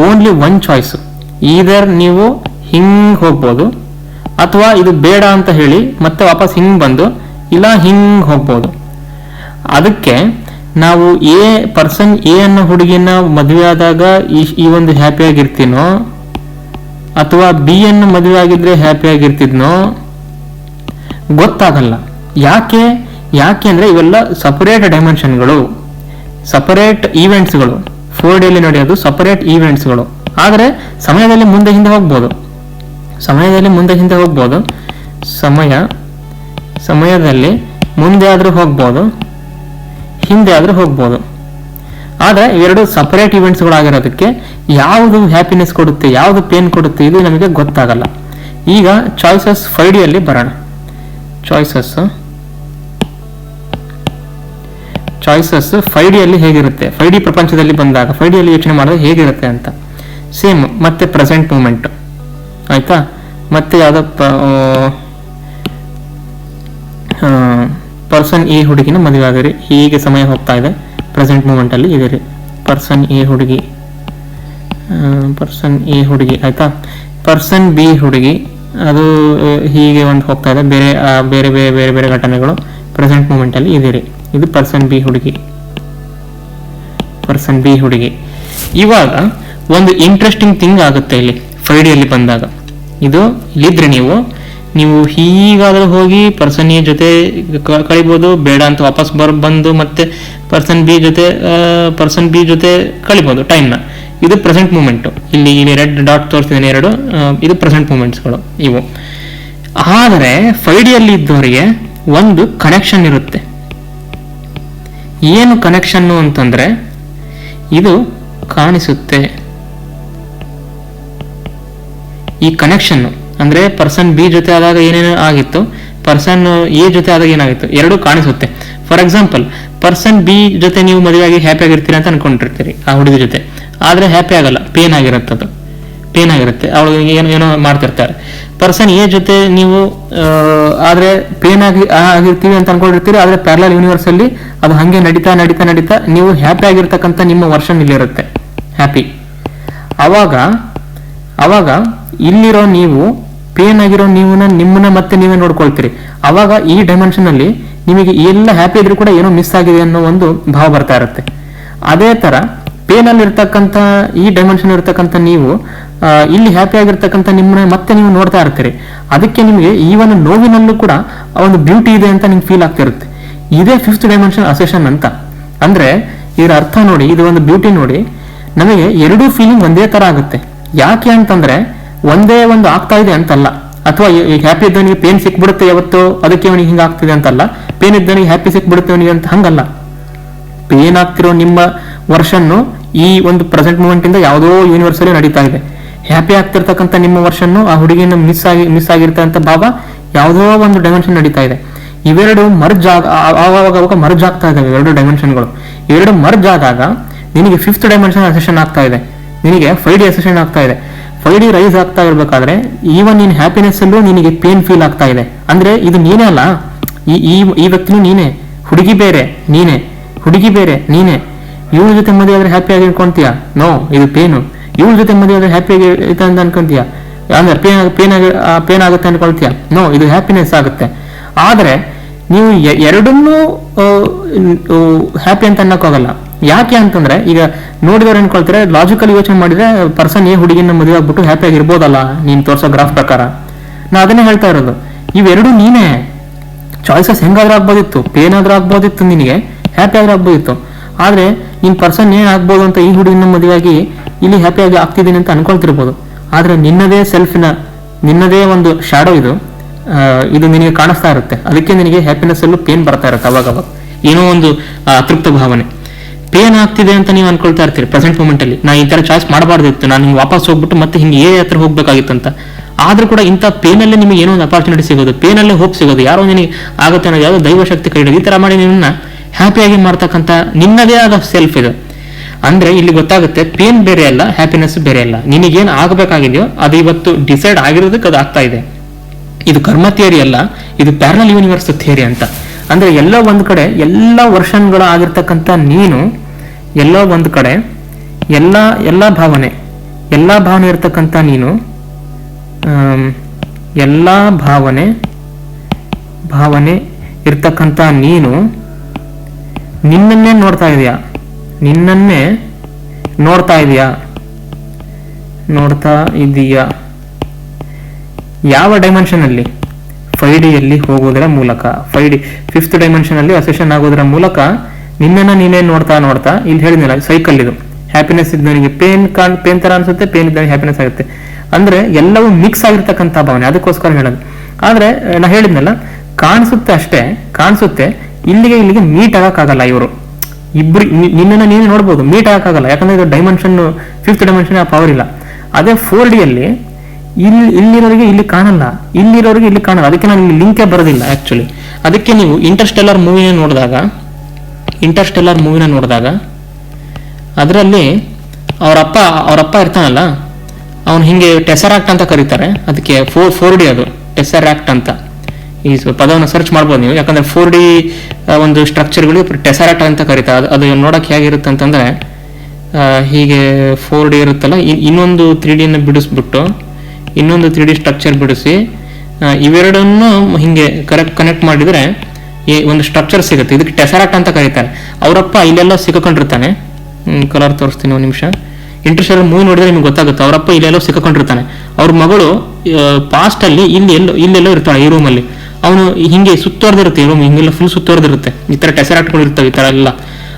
ಓನ್ಲಿ ಒನ್ ಚಾಯ್ಸು, ಈದರ್ ನೀವು ಹಿಂಗೆ ಹೋಗ್ಬೋದು, ಅಥವಾ ಇದು ಬೇಡ ಅಂತ ಹೇಳಿ ಮತ್ತೆ ವಾಪಸ್ ಹಿಂಗೆ ಬಂದು ಇಲ್ಲ ಹಿಂಗೆ ಹೋಗ್ಬೋದು. ಅದಕ್ಕೆ ನಾವು ಪರ್ಸನ್ ಎ ಅನ್ನೋ ಹುಡುಗಿನ ಮದುವೆ ಆದಾಗ ಈ ಒಂದು ಹ್ಯಾಪಿಯಾಗಿರ್ತೀನೋ, ಅಥವಾ ಬಿ ಅನ್ನು ಮದುವೆ ಆಗಿದ್ರೆ ಹ್ಯಾಪಿಯಾಗಿರ್ತಿದ್ನೋ ಗೊತ್ತಾಗಲ್ಲ. ಯಾಕೆ ಅಂದರೆ ಇವೆಲ್ಲ ಸಪರೇಟ್ ಡೈಮೆನ್ಷನ್ಗಳು, ಸಪರೇಟ್ ಈವೆಂಟ್ಸ್ಗಳು. 4Dಯಲ್ಲಿ ನಡೆಯೋದು ಸಪರೇಟ್ ಈವೆಂಟ್ಸ್ಗಳು. ಆದರೆ ಸಮಯದಲ್ಲಿ ಮುಂದೆ ಹಿಂದೆ ಹೋಗ್ಬೋದು, ಸಮಯದಲ್ಲಿ ಮುಂದೆ ಆದರೂ ಹೋಗ್ಬೋದು, ಹಿಂದೆ ಆದರೂ ಹೋಗ್ಬೋದು. ಆದರೆ ಇವೆರಡು ಸಪರೇಟ್ ಇವೆಂಟ್ಸ್ಗಳಾಗಿರೋದಕ್ಕೆ ಯಾವುದು ಹ್ಯಾಪಿನೆಸ್ ಕೊಡುತ್ತೆ, ಯಾವುದು ಪೇನ್ ಕೊಡುತ್ತೆ, ಇದು ನಮಗೆ ಗೊತ್ತಾಗಲ್ಲ. ಈಗ ಚಾಯ್ಸಸ್ 5Dಯಲ್ಲಿ ಬರೋಣ. ಚಾಯ್ಸಸ್ 5Dಯಲ್ಲಿ ಹೇಗಿರುತ್ತೆ, 5D ಪ್ರಪಂಚದಲ್ಲಿ ಬಂದಾಗ 5Dಯಲ್ಲಿ ಯೋಚನೆ ಮಾಡಿದ್ರೆ ಹೇಗಿರುತ್ತೆ ಅಂತ. ಸೇಮ್ ಮತ್ತೆ ಪ್ರೆಸೆಂಟ್ ಮೂಮೆಂಟ್ ಆಯ್ತಾ, ಮತ್ತೆ ಯಾವುದೋ ಪರ್ಸನ್ ಎ ಹುಡುಗಿನ ಮದುವೆ ಆಗಿರಿ, ಹೀಗೆ ಸಮಯ ಹೋಗ್ತಾ ಇದೆ, ಪ್ರೆಸೆಂಟ್ ಮೂಮೆಂಟಲ್ಲಿ ಇದೀರಿ. ಪರ್ಸನ್ ಎ ಹುಡುಗಿ ಆಯ್ತಾ, ಪರ್ಸನ್ ಬಿ ಹುಡುಗಿ ಅದು ಹೀಗೆ ಒಂದು ಹೋಗ್ತಾ ಇದೆ, ಬೇರೆ ಬೇರೆ ಘಟನೆಗಳು ಪ್ರೆಸೆಂಟ್ ಮೂಮೆಂಟಲ್ಲಿ ಇದೀರಿ. ಇದು ಪರ್ಸನ್ ಬಿ ಹುಡುಗಿ. ಇವಾಗ ಒಂದು ಇಂಟ್ರೆಸ್ಟಿಂಗ್ ಥಿಂಗ್ ಆಗುತ್ತೆ ಇಲ್ಲಿ 5Dಯಲ್ಲಿ ಬಂದಾಗ. ಇದು ಇಲ್ಲಿದ್ರೆ ನೀವು ಹೀಗಾದ್ರೂ ಹೋಗಿ ಪರ್ಸನ್ ಎ ಜೊತೆ ಕಳಿಬೋದು, ಬೇಡ ಅಂತ ವಾಪಸ್ ಬಂದು ಮತ್ತೆ ಪರ್ಸನ್ ಬಿ ಜೊತೆ ಕಳಿಬೋದು ಟೈಮ್ನ. ಇದು ಪ್ರೆಸೆಂಟ್ ಮೂಮೆಂಟು. ಇಲ್ಲಿ ರೆಡ್ ಡಾಟ್ ತೋರಿಸ್ತಿದ್ದೇನೆ 2, ಇದು ಪ್ರೆಸೆಂಟ್ ಮೂಮೆಂಟ್ಸ್ಗಳು ಇವು. ಆದರೆ 5Dಯಲ್ಲಿ ಇದ್ದವರಿಗೆ ಒಂದು ಕನೆಕ್ಷನ್ ಇರುತ್ತೆ. ಏನು ಕನೆಕ್ಷನ್ನು ಅಂತಂದ್ರೆ ಇದು ಕಾಣಿಸುತ್ತೆ. ಈ ಕನೆಕ್ಷನ್ ಅಂದ್ರೆ ಪರ್ಸನ್ ಬಿ ಜೊತೆ ಆದಾಗ ಏನೇನು ಆಗಿತ್ತು, ಪರ್ಸನ್ ಎ ಜೊತೆ ಆದಾಗ ಏನಾಗಿತ್ತು, ಎರಡು ಕಾಣಿಸುತ್ತೆ. ಫಾರ್ ಎಕ್ಸಾಂಪಲ್, ಪರ್ಸನ್ ಬಿ ಜೊತೆ ನೀವು ಮದುವೆಯಾಗಿ ಹ್ಯಾಪಿ ಆಗಿರ್ತೀರ ಅಂತ ಅನ್ಕೊಂಡಿರ್ತೀರಿ ಆ ಹುಡುಗಿ ಜೊತೆ, ಆದ್ರೆ ಹ್ಯಾಪಿ ಆಗಲ್ಲ, ಪೇನ್ ಆಗಿರುತ್ತದು. ಪೇನ್ ಆಗಿರುತ್ತೆ, ಅವಳು ಏನೋ ಮಾಡ್ತಿರ್ತಾರೆ. ಪರ್ಸನ್ ಎ ಜೊತೆ ನೀವು ಆದ್ರೆ ಪೇನ್ ಆಗಿರ್ತೀವಿ ಅಂತ ಅನ್ಕೊಂಡಿರ್ತೀರಿ, ಆದ್ರೆ ಪ್ಯಾರಲಲ್ ಯೂನಿವರ್ಸ್ ಅಲ್ಲಿ ಅದು ಹಂಗೆ ನಡೀತಾ ನಡೀತಾ ನಡೀತಾ ನೀವು ಹ್ಯಾಪಿ ಆಗಿರ್ತಕ್ಕಂಥ ನಿಮ್ಮ ವರ್ಷನ್ ಇಲ್ಲಿರುತ್ತೆ ಹ್ಯಾಪಿ. ಅವಾಗ ಇಲ್ಲಿರೋ ನೀವು ಪೇನ್ ಆಗಿರೋ ನಿಮ್ಮನ್ನ ಮತ್ತೆ ನೀವೇ ನೋಡ್ಕೊಳ್ತೀರಿ. ಅವಾಗ ಈ ಡೈಮೆನ್ಷನ್ ಅಲ್ಲಿ ನಿಮಗೆ ಎಲ್ಲ ಹ್ಯಾಪಿ ಇದ್ರೂ ಕೂಡ ಏನೋ ಮಿಸ್ ಆಗಿದೆ ಅನ್ನೋ ಒಂದು ಭಾವ ಬರ್ತಾ ಇರುತ್ತೆ. ಅದೇ ತರ ಪೇನ್ ಅಲ್ಲಿ ಇರ್ತಕ್ಕಂಥ ಈ ಡೈಮೆನ್ಷನ್ ಇರ್ತಕ್ಕಂಥ ನೀವು ಇಲ್ಲಿ ಹ್ಯಾಪಿ ಆಗಿರ್ತಕ್ಕಂಥ ನಿಮ್ಮನ್ನ ಮತ್ತೆ ನೀವು ನೋಡ್ತಾ ಇರ್ತೀರಿ. ಅದಕ್ಕೆ ನಿಮಗೆ ಈ ಒಂದು ನೋವಿನಲ್ಲೂ ಕೂಡ ಒಂದು ಬ್ಯೂಟಿ ಇದೆ ಅಂತ ನಿಮ್ಗೆ ಫೀಲ್ ಆಗ್ತಿರುತ್ತೆ. ಇದೇ ಫಿಫ್ತ್ ಡೈಮೆನ್ಷನ್ ಅಸೆಷನ್ ಅಂತ. ಅಂದ್ರೆ ಇದರ ಅರ್ಥ ನೋಡಿ, ಇದು ಒಂದು ಬ್ಯೂಟಿ ನೋಡಿ, ನಮಗೆ ಎರಡೂ ಫೀಲಿಂಗ್ ಒಂದೇ ತರ ಆಗುತ್ತೆ. ಯಾಕೆ ಅಂತಂದ್ರೆ ಒಂದೇ ಒಂದು ಆಗ್ತಾ ಇದೆ ಅಂತಲ್ಲ, ಅಥವಾ ಹ್ಯಾಪಿ ಇದ್ದವನಿಗೆ ಪೇನ್ ಸಿಕ್ಬಿಡುತ್ತೆ ಯಾವತ್ತೋ ಅದಕ್ಕೆ ಅವನಿಗೆ ಹಿಂಗ ಆಗ್ತಿದೆ ಅಂತಲ್ಲ, ಪೇನ್ ಇದ್ದವನಿಗೆ ಹ್ಯಾಪಿ ಸಿಕ್ಬಿಡುತ್ತೆ ಅವನಿಗೆ ಅಂತ ಹಂಗಲ್ಲ. ಪೇನ್ ಆಗ್ತಿರೋ ನಿಮ್ಮ ವರ್ಷನ್ನು ಈ ಒಂದು ಪ್ರೆಸೆಂಟ್ ಮೂಮೆಂಟ್ ಇಂದ ಯಾವುದೋ ಯೂನಿವರ್ಸ್ ಅಲ್ಲಿ ನಡೀತಾ ಇದೆ. ಹ್ಯಾಪಿ ಆಗ್ತಿರ್ತಕ್ಕಂಥ ನಿಮ್ಮ ವರ್ಷನ್ನು ಆ ಹುಡುಗಿನ ಮಿಸ್ ಆಗಿರ್ತಕ್ಕಂಥ ಭಾವ ಯಾವುದೋ ಒಂದು ಡೈಮೆನ್ಷನ್ ನಡೀತಾ ಇದೆ. ಇವೆರಡು ಮರ್ಜ್ ಆವಾಗ ಮರ್ಜ್ ಆಗ್ತಾ ಇದಾವೆ ಎರಡು ಡೈಮೆನ್ಷನ್ಗಳು. ಇವೆರಡು ಮರ್ಜ್ ಆದಾಗ ನಿನಗೆ ಫಿಫ್ತ್ ಡೈಮೆನ್ಷನ್ ಅಸೆಷನ್ ಆಗ್ತಾ ಇದೆ, ನಿನಗೆ 5D ಅಸೆಷನ್ ಆಗ್ತಾ ಇದೆ. 5D ರೈಸ್ ಆಗ್ತಾ ಇರ್ಬೇಕಾದ್ರೆ ಈವನ್ ನಿನ್ ಹ್ಯಾಪಿನೆಸ್ ಅಲ್ಲೂ ನಿನಗೆ ಪೇನ್ ಫೀಲ್ ಆಗ್ತಾ ಇದೆ. ಅಂದ್ರೆ ಇದು ನೀನೇ ಅಲ್ಲ, ಈ ವ್ಯಕ್ತಿನೂ ನೀನೆ, ಹುಡುಗಿ ಬೇರೆ ನೀನೆ, ಹುಡುಗಿ ಬೇರೆ ನೀನೆ. ಇವಳ ಜೊತೆ ಮದುವೆ ಆದ್ರೆ ಹ್ಯಾಪಿ ಆಗಿ ಇಟ್ಕೊಂತೀಯ? ನೋ, ಇದು ಪೇನು. ಇವಳ ಜೊತೆ ಮದುವೆ ಆದ್ರೆ ಹ್ಯಾಪಿ ಆಗಿ ಅಂತ ಅನ್ಕೊಂತೀಯ? ಅಂದ್ರೆ ಪೇನ್ ಆಗುತ್ತೆ ಅನ್ಕೊಳ್ತೀಯ? ನೋ, ಇದು ಹ್ಯಾಪಿನೆಸ್ ಆಗುತ್ತೆ. ಆದ್ರೆ ನೀವು ಎರಡನ್ನೂ ಹ್ಯಾಪಿ ಅಂತ ಅನ್ನಕ್ಕೋಗಲ್ಲ. ಯಾಕೆ ಅಂತಂದ್ರೆ ಈಗ ನೋಡಿದವ್ರು ಅನ್ಕೊಳ್ತಾರೆ, ಲಾಜಿಕಲ್ ಯೋಚನೆ ಮಾಡಿದ್ರೆ ಪರ್ಸನ್ ಹುಡುಗಿನ ಮದುವೆ ಆಗ್ಬಿಟ್ಟು ಹ್ಯಾಪಿ ಆಗಿರ್ಬೋದಲ್ಲ ನೀನ್ ತೋರ್ಸೋ ಗ್ರಾಫ್ ಪ್ರಕಾರ. ನಾ ಅದನ್ನೇ ಹೇಳ್ತಾ ಇರೋದು, ಇವೆರಡು ನೀನೇ. ಚಾಯ್ಸಸ್ ಹೆಂಗಾದ್ರೂ ಆಗ್ಬೋದಿತ್ತು, ಪೇನ್ ಆದ್ರೂ ಆಗ್ಬೋದಿತ್ತು, ನಿನಗೆ ಹ್ಯಾಪಿ ಆದ್ರೂ ಆಗ್ಬೋದಿತ್ತು. ಆದ್ರೆ ನಿನ್ ಪರ್ಸನ್ ಏನ್ ಆಗ್ಬೋದು ಅಂತ ಈ ಹುಡುಗಿನ ಮದುವೆಯಾಗಿ ಇಲ್ಲಿ ಹ್ಯಾಪಿ ಆಗಿ ಆಗ್ತಿದ್ದೀನಿ ಅಂತ ಅನ್ಕೊಳ್ತಿರ್ಬೋದು. ಆದ್ರೆ ನಿನ್ನದೇ ಸೆಲ್ಫಿನ ನಿನ್ನದೇ ಒಂದು ಶಾಡೋ ಇದು ನಿನಗೆ ಕಾಣಿಸ್ತಾ ಇರುತ್ತೆ. ಅದಕ್ಕೆ ನಿನಗೆ ಹ್ಯಾಪಿನೆಸ್ ಅಲ್ಲೂ ಪೇನ್ ಬರ್ತಾ ಇರುತ್ತೆ. ಅವಾಗ ಏನೋ ಒಂದು ಅತೃಪ್ತ ಭಾವನೆ, ಪೇನ್ ಆಗ್ತಿದೆ ಅಂತ ನೀವು ಅನ್ಕೊಳ್ತಾ ಇರ್ತೀರಿ ಪ್ರೆಸೆಂಟ್ ಮೂಮೆಂಟ್ ಅಲ್ಲಿ. ನಾ ಈ ತರ ಚಾಯ್ಸ್ ಮಾಡಬಾರ್ದಿತ್ತು, ನಾನು ಹಿಂಗೆ ವಾಪಸ್ ಹೋಗ್ಬಿಟ್ಟು ಮತ್ತೆ ಹಿಂಗೆ ಹತ್ರ ಹೋಗ್ಬೇಕಾಗಿತ್ತು ಅಂತ. ಆದ್ರೂ ಕೂಡ ಇಂಥ ಪೇನಲ್ಲೇ ನಿಮಗೆ ಏನೋ ಒಂದು ಅಪಾರ್ಚುನಿಟಿ ಸಿಗೋದು, ಪೇನಲ್ಲೇ ಹೋಪ್ ಸಿಗೋದು, ಯಾರೋ ನಿನಗೆ ಆಗುತ್ತೆ ಅನ್ನೋ ಯಾವುದೋ ದೈವಶಕ್ತಿ ಕೈ ಹಿಡಿದು ಈ ತರ ಮಾಡಿ ನಿನ್ನ ಹ್ಯಾಪಿಯಾಗಿ ಮಾಡ್ತಕ್ಕಂಥ ನಿನ್ನದೇ ಆದ ಸೆಲ್ಫ್ ಇದು. ಅಂದ್ರೆ ಇಲ್ಲಿ ಗೊತ್ತಾಗುತ್ತೆ, ಪೇನ್ ಬೇರೆ ಅಲ್ಲ, ಹ್ಯಾಪಿನೆಸ್ ಬೇರೆ ಅಲ್ಲ. ನಿನಗೇನು ಆಗಬೇಕಾಗಿದೆಯೋ ಅದು ಇವತ್ತು ಡಿಸೈಡ್ ಆಗಿರೋದಕ್ಕೆ ಅದು ಆಗ್ತಾ ಇದೆ. ಇದು ಕರ್ಮ ಥಿಯರಿ ಅಲ್ಲ, ಇದು ಪ್ಯಾರಲಲ್ ಯೂನಿವರ್ಸ್ ಥಿಯರಿ ಅಂತ. ಅಂದ್ರೆ ಎಲ್ಲೋ ಒಂದ್ ಕಡೆ ಎಲ್ಲ ವರ್ಷನ್ಗಳು ಆಗಿರ್ತಕ್ಕಂಥ ನೀನು, ಎಲ್ಲೋ ಒಂದ್ ಕಡೆ ಎಲ್ಲ ಭಾವನೆ ಇರ್ತಕ್ಕಂಥ ನೀನು, ಎಲ್ಲ ಭಾವನೆ ಇರ್ತಕ್ಕಂಥ ನೀನು ನಿನ್ನನ್ನೇ ನೋಡ್ತಾ ಇದೀಯಾ ಯಾವ ಡೈಮೆನ್ಷನ್ ಅಲ್ಲಿ? 5D ಯಲ್ಲಿ ಹೋಗೋದರ ಮೂಲಕ, 5D ಫಿಫ್ತ್ ಡೈಮೆನ್ಷನ್ ಅಲ್ಲಿ ಅಸೆಷನ್ ಆಗೋದರ ಮೂಲಕ ನಿನ್ನನ್ನ ನೀನೇ ನೋಡ್ತಾ ಇಲ್ಲಿ ಹೇಳಿದ್ನಲ್ಲ, ಸೈಕಲ್ ಇದು. ಹ್ಯಾಪಿನೆಸ್ ಇದ್ದವನಿಗೆ ಪೇನ್ ತರ ಅನ್ಸುತ್ತೆ, ಪೇನ್ ಇದ್ದವನಿಗೆ ಹ್ಯಾಪಿನೆಸ್ ಆಗುತ್ತೆ. ಅಂದ್ರೆ ಎಲ್ಲವೂ ಮಿಕ್ಸ್ ಆಗಿರ್ತಕ್ಕಂಥ ಭಾವನೆ, ಅದಕ್ಕೋಸ್ಕರ ಹೇಳೋದು. ಆದ್ರೆ ನಾ ಹೇಳಿದ್ನಲ್ಲ, ಕಾಣಿಸುತ್ತೆ, ಇಲ್ಲಿಗೆ ಮೀಟ್ ಆಗಕ್ಕಾಗಲ್ಲ. ಇವರು ಇಬ್ರು ನಿನ್ನನ್ನ ನೀನು ನೋಡ್ಬೋದು, ಮೀಟ್ ಆಗಕ್ಕಾಗಲ್ಲ. ಯಾಕಂದ್ರೆ ಇದು ಡೈಮೆನ್ಷನ್, ಫಿಫ್ತ್ ಡೈಮೆನ್ಷನ್ ಆ ಪವರ್ ಇಲ್ಲ. ಅದೇ 4D ಅಲ್ಲಿ ಇಲ್ಲಿರೋರಿಗೆ ಇಲ್ಲಿ ಕಾಣಲ್ಲ, ಇಲ್ಲಿರೋರಿಗೆ ಇಲ್ಲಿ ಕಾಣಲ್ಲ. ಅದಕ್ಕೆ ನಾನು ಇಲ್ಲಿ ಲಿಂಕೇ ಬರೋದಿಲ್ಲ ಆಕ್ಚುಲಿ. ಅದಕ್ಕೆ ನೀವು ಇಂಟರ್ಸ್ಟೆಲ್ಲರ್ ಮೂವಿನ ನೋಡಿದಾಗ ಅದರಲ್ಲಿ ಅವರಪ್ಪ ಇರ್ತಾನಲ್ಲ, ಅವನು ಹಿಂಗೆ ಟೆಸರಾಕ್ಟ್ ಅಂತ ಕರೀತಾರೆ. ಅದಕ್ಕೆ 4D ಅದು ಟೆಸರಾಕ್ಟ್ ಅಂತ. ಈ ಪದವನ್ನು ಸರ್ಚ್ ಮಾಡ್ಬೋದು ನೀವು, ಯಾಕಂದ್ರೆ 4D ಒಂದು ಸ್ಟ್ರಕ್ಚರ್ಗಳು ಟೆಸರಾಕ್ಟ್ ಅಂತ ಕರೀತಾರೆ. ಅದು ನೋಡಕ್ ಹೇಗಿರುತ್ತೆ ಅಂತಂದ್ರೆ, ಹೀಗೆ 4D ಇರುತ್ತಲ್ಲ, ಇನ್ನೊಂದು 3Dನ ಬಿಡಿಸ್ಬಿಟ್ಟು ಇನ್ನೊಂದು 3D ಸ್ಟ್ರಕ್ಚರ್ ಬಿಡಿಸಿ ಇವೆರಡನ್ನು ಹಿಂಗೆ ಕನೆಕ್ಟ್ ಮಾಡಿದ್ರೆ ಒಂದು ಸ್ಟ್ರಕ್ಚರ್ ಸಿಗುತ್ತೆ. ಇದಕ್ಕೆ ಟೆಸರಾಕ್ಟ್ ಅಂತ ಕರೀತಾರೆ. ಅವರಪ್ಪ ಇಲ್ಲೆಲ್ಲ ಸಿಕ್ಕೊಂಡಿರ್ತಾನೆ. ಕಲರ್ ತೋರಿಸ್ತೀನಿ ಒಂದು ನಿಮಿಷ. ಇಂಟರ್ಸ್ಟೆಲ್ಲರ್ ಮೂವಿ ನೋಡಿದ್ರೆ ನಿಮ್ಗೆ ಗೊತ್ತಾಗುತ್ತೆ. ಅವರಪ್ಪ ಇಲ್ಲೆಲ್ಲೋ ಸಿಕ್ಕೊಂಡಿರ್ತಾನೆ. ಅವ್ರ ಮಗಳು ಪಾಸ್ಟ್ ಅಲ್ಲಿ ಇಲ್ಲೆಲ್ಲೋ ಇರ್ತಾಳೆ ಈ ರೂಮಲ್ಲಿ. ಅವನು ಹಿಂಗೆ ಸುತ್ತೋರ್ದಿರುತ್ತೆ, ಈ ರೂಮ್ ಹಿಂಗೆಲ್ಲ ಫುಲ್ ಸುತ್ತೋರ್ದಿರುತ್ತೆ. ಈ ತರ ಟೆಸರಾಕ್ಟ್ಗಳು ಇರ್ತವೆ, ಈ ತರ ಎಲ್ಲ.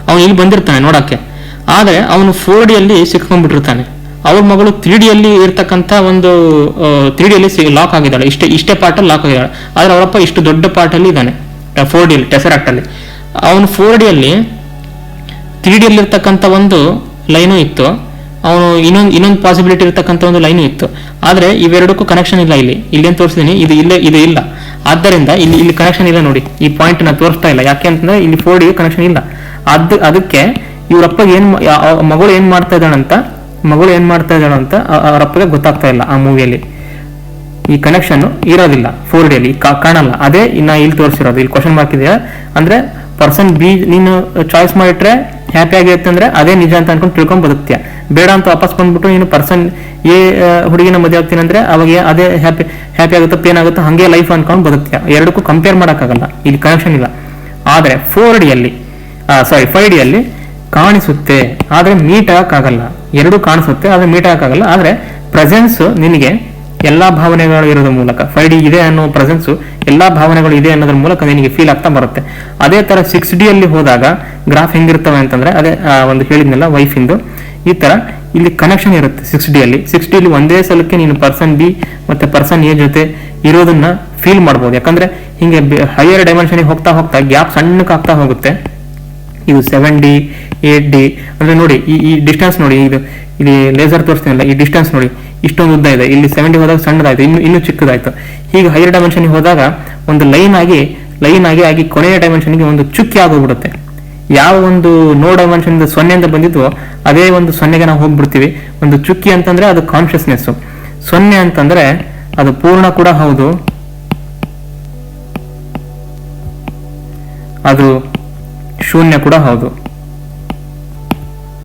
ಅವನು ಇಲ್ಲಿ ಬಂದಿರ್ತಾನೆ ನೋಡಕ್ಕೆ. ಆದ್ರೆ ಅವನು 4D ಅಲ್ಲಿ ಸಿಕ್ಕೊಂಡ್ಬಿಟ್ಟಿರ್ತಾನೆ. ಅವ್ರ ಮಗಳು 3D ಅಲ್ಲಿ ಇರ್ತಕ್ಕಂಥ ಒಂದು 3D ಅಲ್ಲಿ ಲಾಕ್ ಆಗಿದ್ದಾಳೆ, ಇಷ್ಟೇ ಪಾರ್ಟ್ ಅಲ್ಲಿ ಲಾಕ್ ಆಗಿದ್ದಾಳೆ. ಆದ್ರೆ ಅವರಪ್ಪ ಇಷ್ಟು ದೊಡ್ಡ ಪಾರ್ಟ್ ಅಲ್ಲಿ ಇದ್ದಾನೆ 4D ಅಲ್ಲಿ, ಟೆಸರಾಕ್ಟ್ ಅಲ್ಲಿ. ಅವನು 4D ಅಲ್ಲಿ 3D ಅಲ್ಲಿ ಇರ್ತಕ್ಕಂಥ ಒಂದು ಲೈನು ಇತ್ತು, ಅವನು ಇನ್ನೊಂದು ಪಾಸಿಬಿಲಿಟಿ ಇರ್ತಕ್ಕಂಥ ಒಂದು ಲೈನು ಇತ್ತು. ಆದ್ರೆ ಇವೆರಡಕ್ಕೂ ಕನೆಕ್ಷನ್ ಇಲ್ಲ. ಇಲ್ಲೇನು ತೋರಿಸಿದೀನಿ, ಇದು ಇಲ್ಲ. ಆದ್ದರಿಂದ ಇಲ್ಲಿ ಕನೆಕ್ಷನ್ ಇಲ್ಲ ನೋಡಿ. ಈ ಪಾಯಿಂಟ್ ನಾನು ತೋರಿಸ್ತಾ ಇಲ್ಲ, ಯಾಕೆ ಅಂತಂದ್ರೆ ಇಲ್ಲಿ 4D ಕನೆಕ್ಷನ್ ಇಲ್ಲ. ಅದಕ್ಕೆ ಇವರಪ್ಪ ಮಗಳು ಏನ್ ಮಾಡ್ತಾ ಇದ್ದಾಳಂತ ಮಗಳು ಏನ್ ಮಾಡ್ತಾ ಇದ್ದಾಳು ಅಂತ ಅವರಪ್ಪಗೆ ಗೊತ್ತಾಗ್ತಾ ಇಲ್ಲ ಆ ಮೂವಿಯಲ್ಲಿ. ಈ ಕನೆಕ್ಷನ್ ಇರೋದಿಲ್ಲ 4D ಅಲ್ಲಿ ಕಾಣಲ್ಲ. ಅದೇ ಇಲ್ಲಿ ತೋರಿಸಿರೋದು. ಇಲ್ಲಿ ಕ್ವಶನ್ ಮಾರ್ಕ್ ಇದೆಯಾ ಅಂದ್ರೆ ಪರ್ಸನ್ ಬಿ ನೀನು ಚಾಯ್ಸ್ ಮಾಡಿಟ್ರೆ ಹ್ಯಾಪಿ ಆಗಿರುತ್ತೆ ಅಂದ್ರೆ ಅದೇ ನಿಜ ಅಂತ ಅನ್ಕೊಂಡು ತಿಳ್ಕೊಂಡ್ ಬದುಕ್ತೀಯ. ಬೇಡ ಅಂತ ವಾಪಸ್ ಬಂದ್ಬಿಟ್ಟು ನೀನು ಪರ್ಸನ್ ಎ ಹುಡುಗಿನ ಮದುವೆ ಆಗ್ತೀನಿ ಅಂದ್ರೆ ಅವಾಗ ಅದೇ ಹ್ಯಾಪಿ ಆಗುತ್ತೋ ಪೇನ್ ಆಗುತ್ತೋ ಹಂಗೆ ಲೈಫ್ ಅನ್ಕೊಂಡು ಬದುಕ್ತೀಯ. ಎರಡಕ್ಕೂ ಕಂಪೇರ್ ಮಾಡೋಕ್ಕಾಗಲ್ಲ, ಇಲ್ಲಿ ಕನೆಕ್ಷನ್ ಇಲ್ಲ. ಆದ್ರೆ 5D ಅಲ್ಲಿ ಕಾಣಿಸುತ್ತೆ ಆದ್ರೆ ಮೀಟ್ ಆಗಕ್ಕಾಗಲ್ಲ. ಎರಡು ಕಾಣಿಸುತ್ತೆ ಆದ್ರೆ ಮೀಟ್ ಆಗಕ್ಕಾಗಲ್ಲ. ಆದ್ರೆ ಪ್ರೆಸೆನ್ಸ್ ನಿನಗೆ ಎಲ್ಲಾ ಭಾವನೆಗಳು ಇರೋದ್ರ ಮೂಲಕ 5D ಇದೆ ಅನ್ನೋ ಪ್ರೆಸೆನ್ಸ್ ಎಲ್ಲಾ ಭಾವನೆಗಳು ಇದೆ ಅನ್ನೋದ್ರ ಮೂಲಕ ನಿನಗೆ ಫೀಲ್ ಆಗ್ತಾ ಬರುತ್ತೆ. ಅದೇ ತರ 6D ಅಲ್ಲಿ ಹೋದಾಗ ಗ್ರಾಫ್ ಹೆಂಗಿರ್ತವೆ ಅಂತಂದ್ರೆ ಅದೇ ಒಂದು ಹೇಳಿದ್ನಲ್ಲ ವೈಫ್ ಇಂದು, ಈ ತರ ಇಲ್ಲಿ ಕನೆಕ್ಷನ್ ಇರುತ್ತೆ 6D ಅಲ್ಲಿ ಒಂದೇ ಸಲಕ್ಕೆ ನೀನು ಪರ್ಸನ್ ಬಿ ಮತ್ತೆ ಪರ್ಸನ್ ಎ ಜೊತೆ ಇರೋದನ್ನ ಫೀಲ್ ಮಾಡ್ಬೋದು. ಯಾಕಂದ್ರೆ ಹಿಂಗೆ ಹೈಯರ್ ಡೈಮೆನ್ಷನ್ ಹೋಗ್ತಾ ಹೋಗ್ತಾ ಗ್ಯಾಪ್ ಸಣ್ಣಕ್ಕೆ ಆಗ್ತಾ ಹೋಗುತ್ತೆ. ಇದು 7D 8D ಅಂದ್ರೆ ನೋಡಿ ಈ ಡಿಸ್ಟೆನ್ಸ್ ನೋಡಿ, ಇಲ್ಲಿ ಲೇಸರ್ ತೋರಿಸ್ತೀನಲ್ಲ ಈ ಡಿಸ್ಟೆನ್ಸ್ ನೋಡಿ ಇಷ್ಟೊಂದು ಉದ್ದ ಇದೆ. ಇಲ್ಲಿ 70 ಹೋದಾಗ ಸಣ್ಣದಾಯ್ತು, ಇನ್ನೂ ಚಿಕ್ಕದಾಯ್ತು. ಹೀಗೆ ಹೈಯರ್ ಡೈಮೆನ್ಷನ್ ಹೋದಾಗ ಒಂದು ಲೈನ್ ಆಗಿ ಕೊನೆಯ ಡೈಮೆನ್ಷನ್ಗೆ ಒಂದು ಚುಕ್ಕಿ ಆಗೋಗ್ಬಿಡುತ್ತೆ. ಯಾವ ಒಂದು ನೋ ಡೈಮೆನ್ಷನ್ 0 ಬಂದಿದ್ವೋ ಅದೇ ಒಂದು 0ಗೆ ನಾವು ಹೋಗ್ಬಿಡ್ತೀವಿ. ಒಂದು ಚುಕ್ಕಿ ಅಂತಂದ್ರೆ ಅದು ಕಾನ್ಶಿಯಸ್ನೆಸ್, 0 ಅಂತಂದ್ರೆ ಅದು ಪೂರ್ಣ ಕೂಡ ಹೌದು, ಅದು ಶೂನ್ಯ ಕೂಡ ಹೌದು.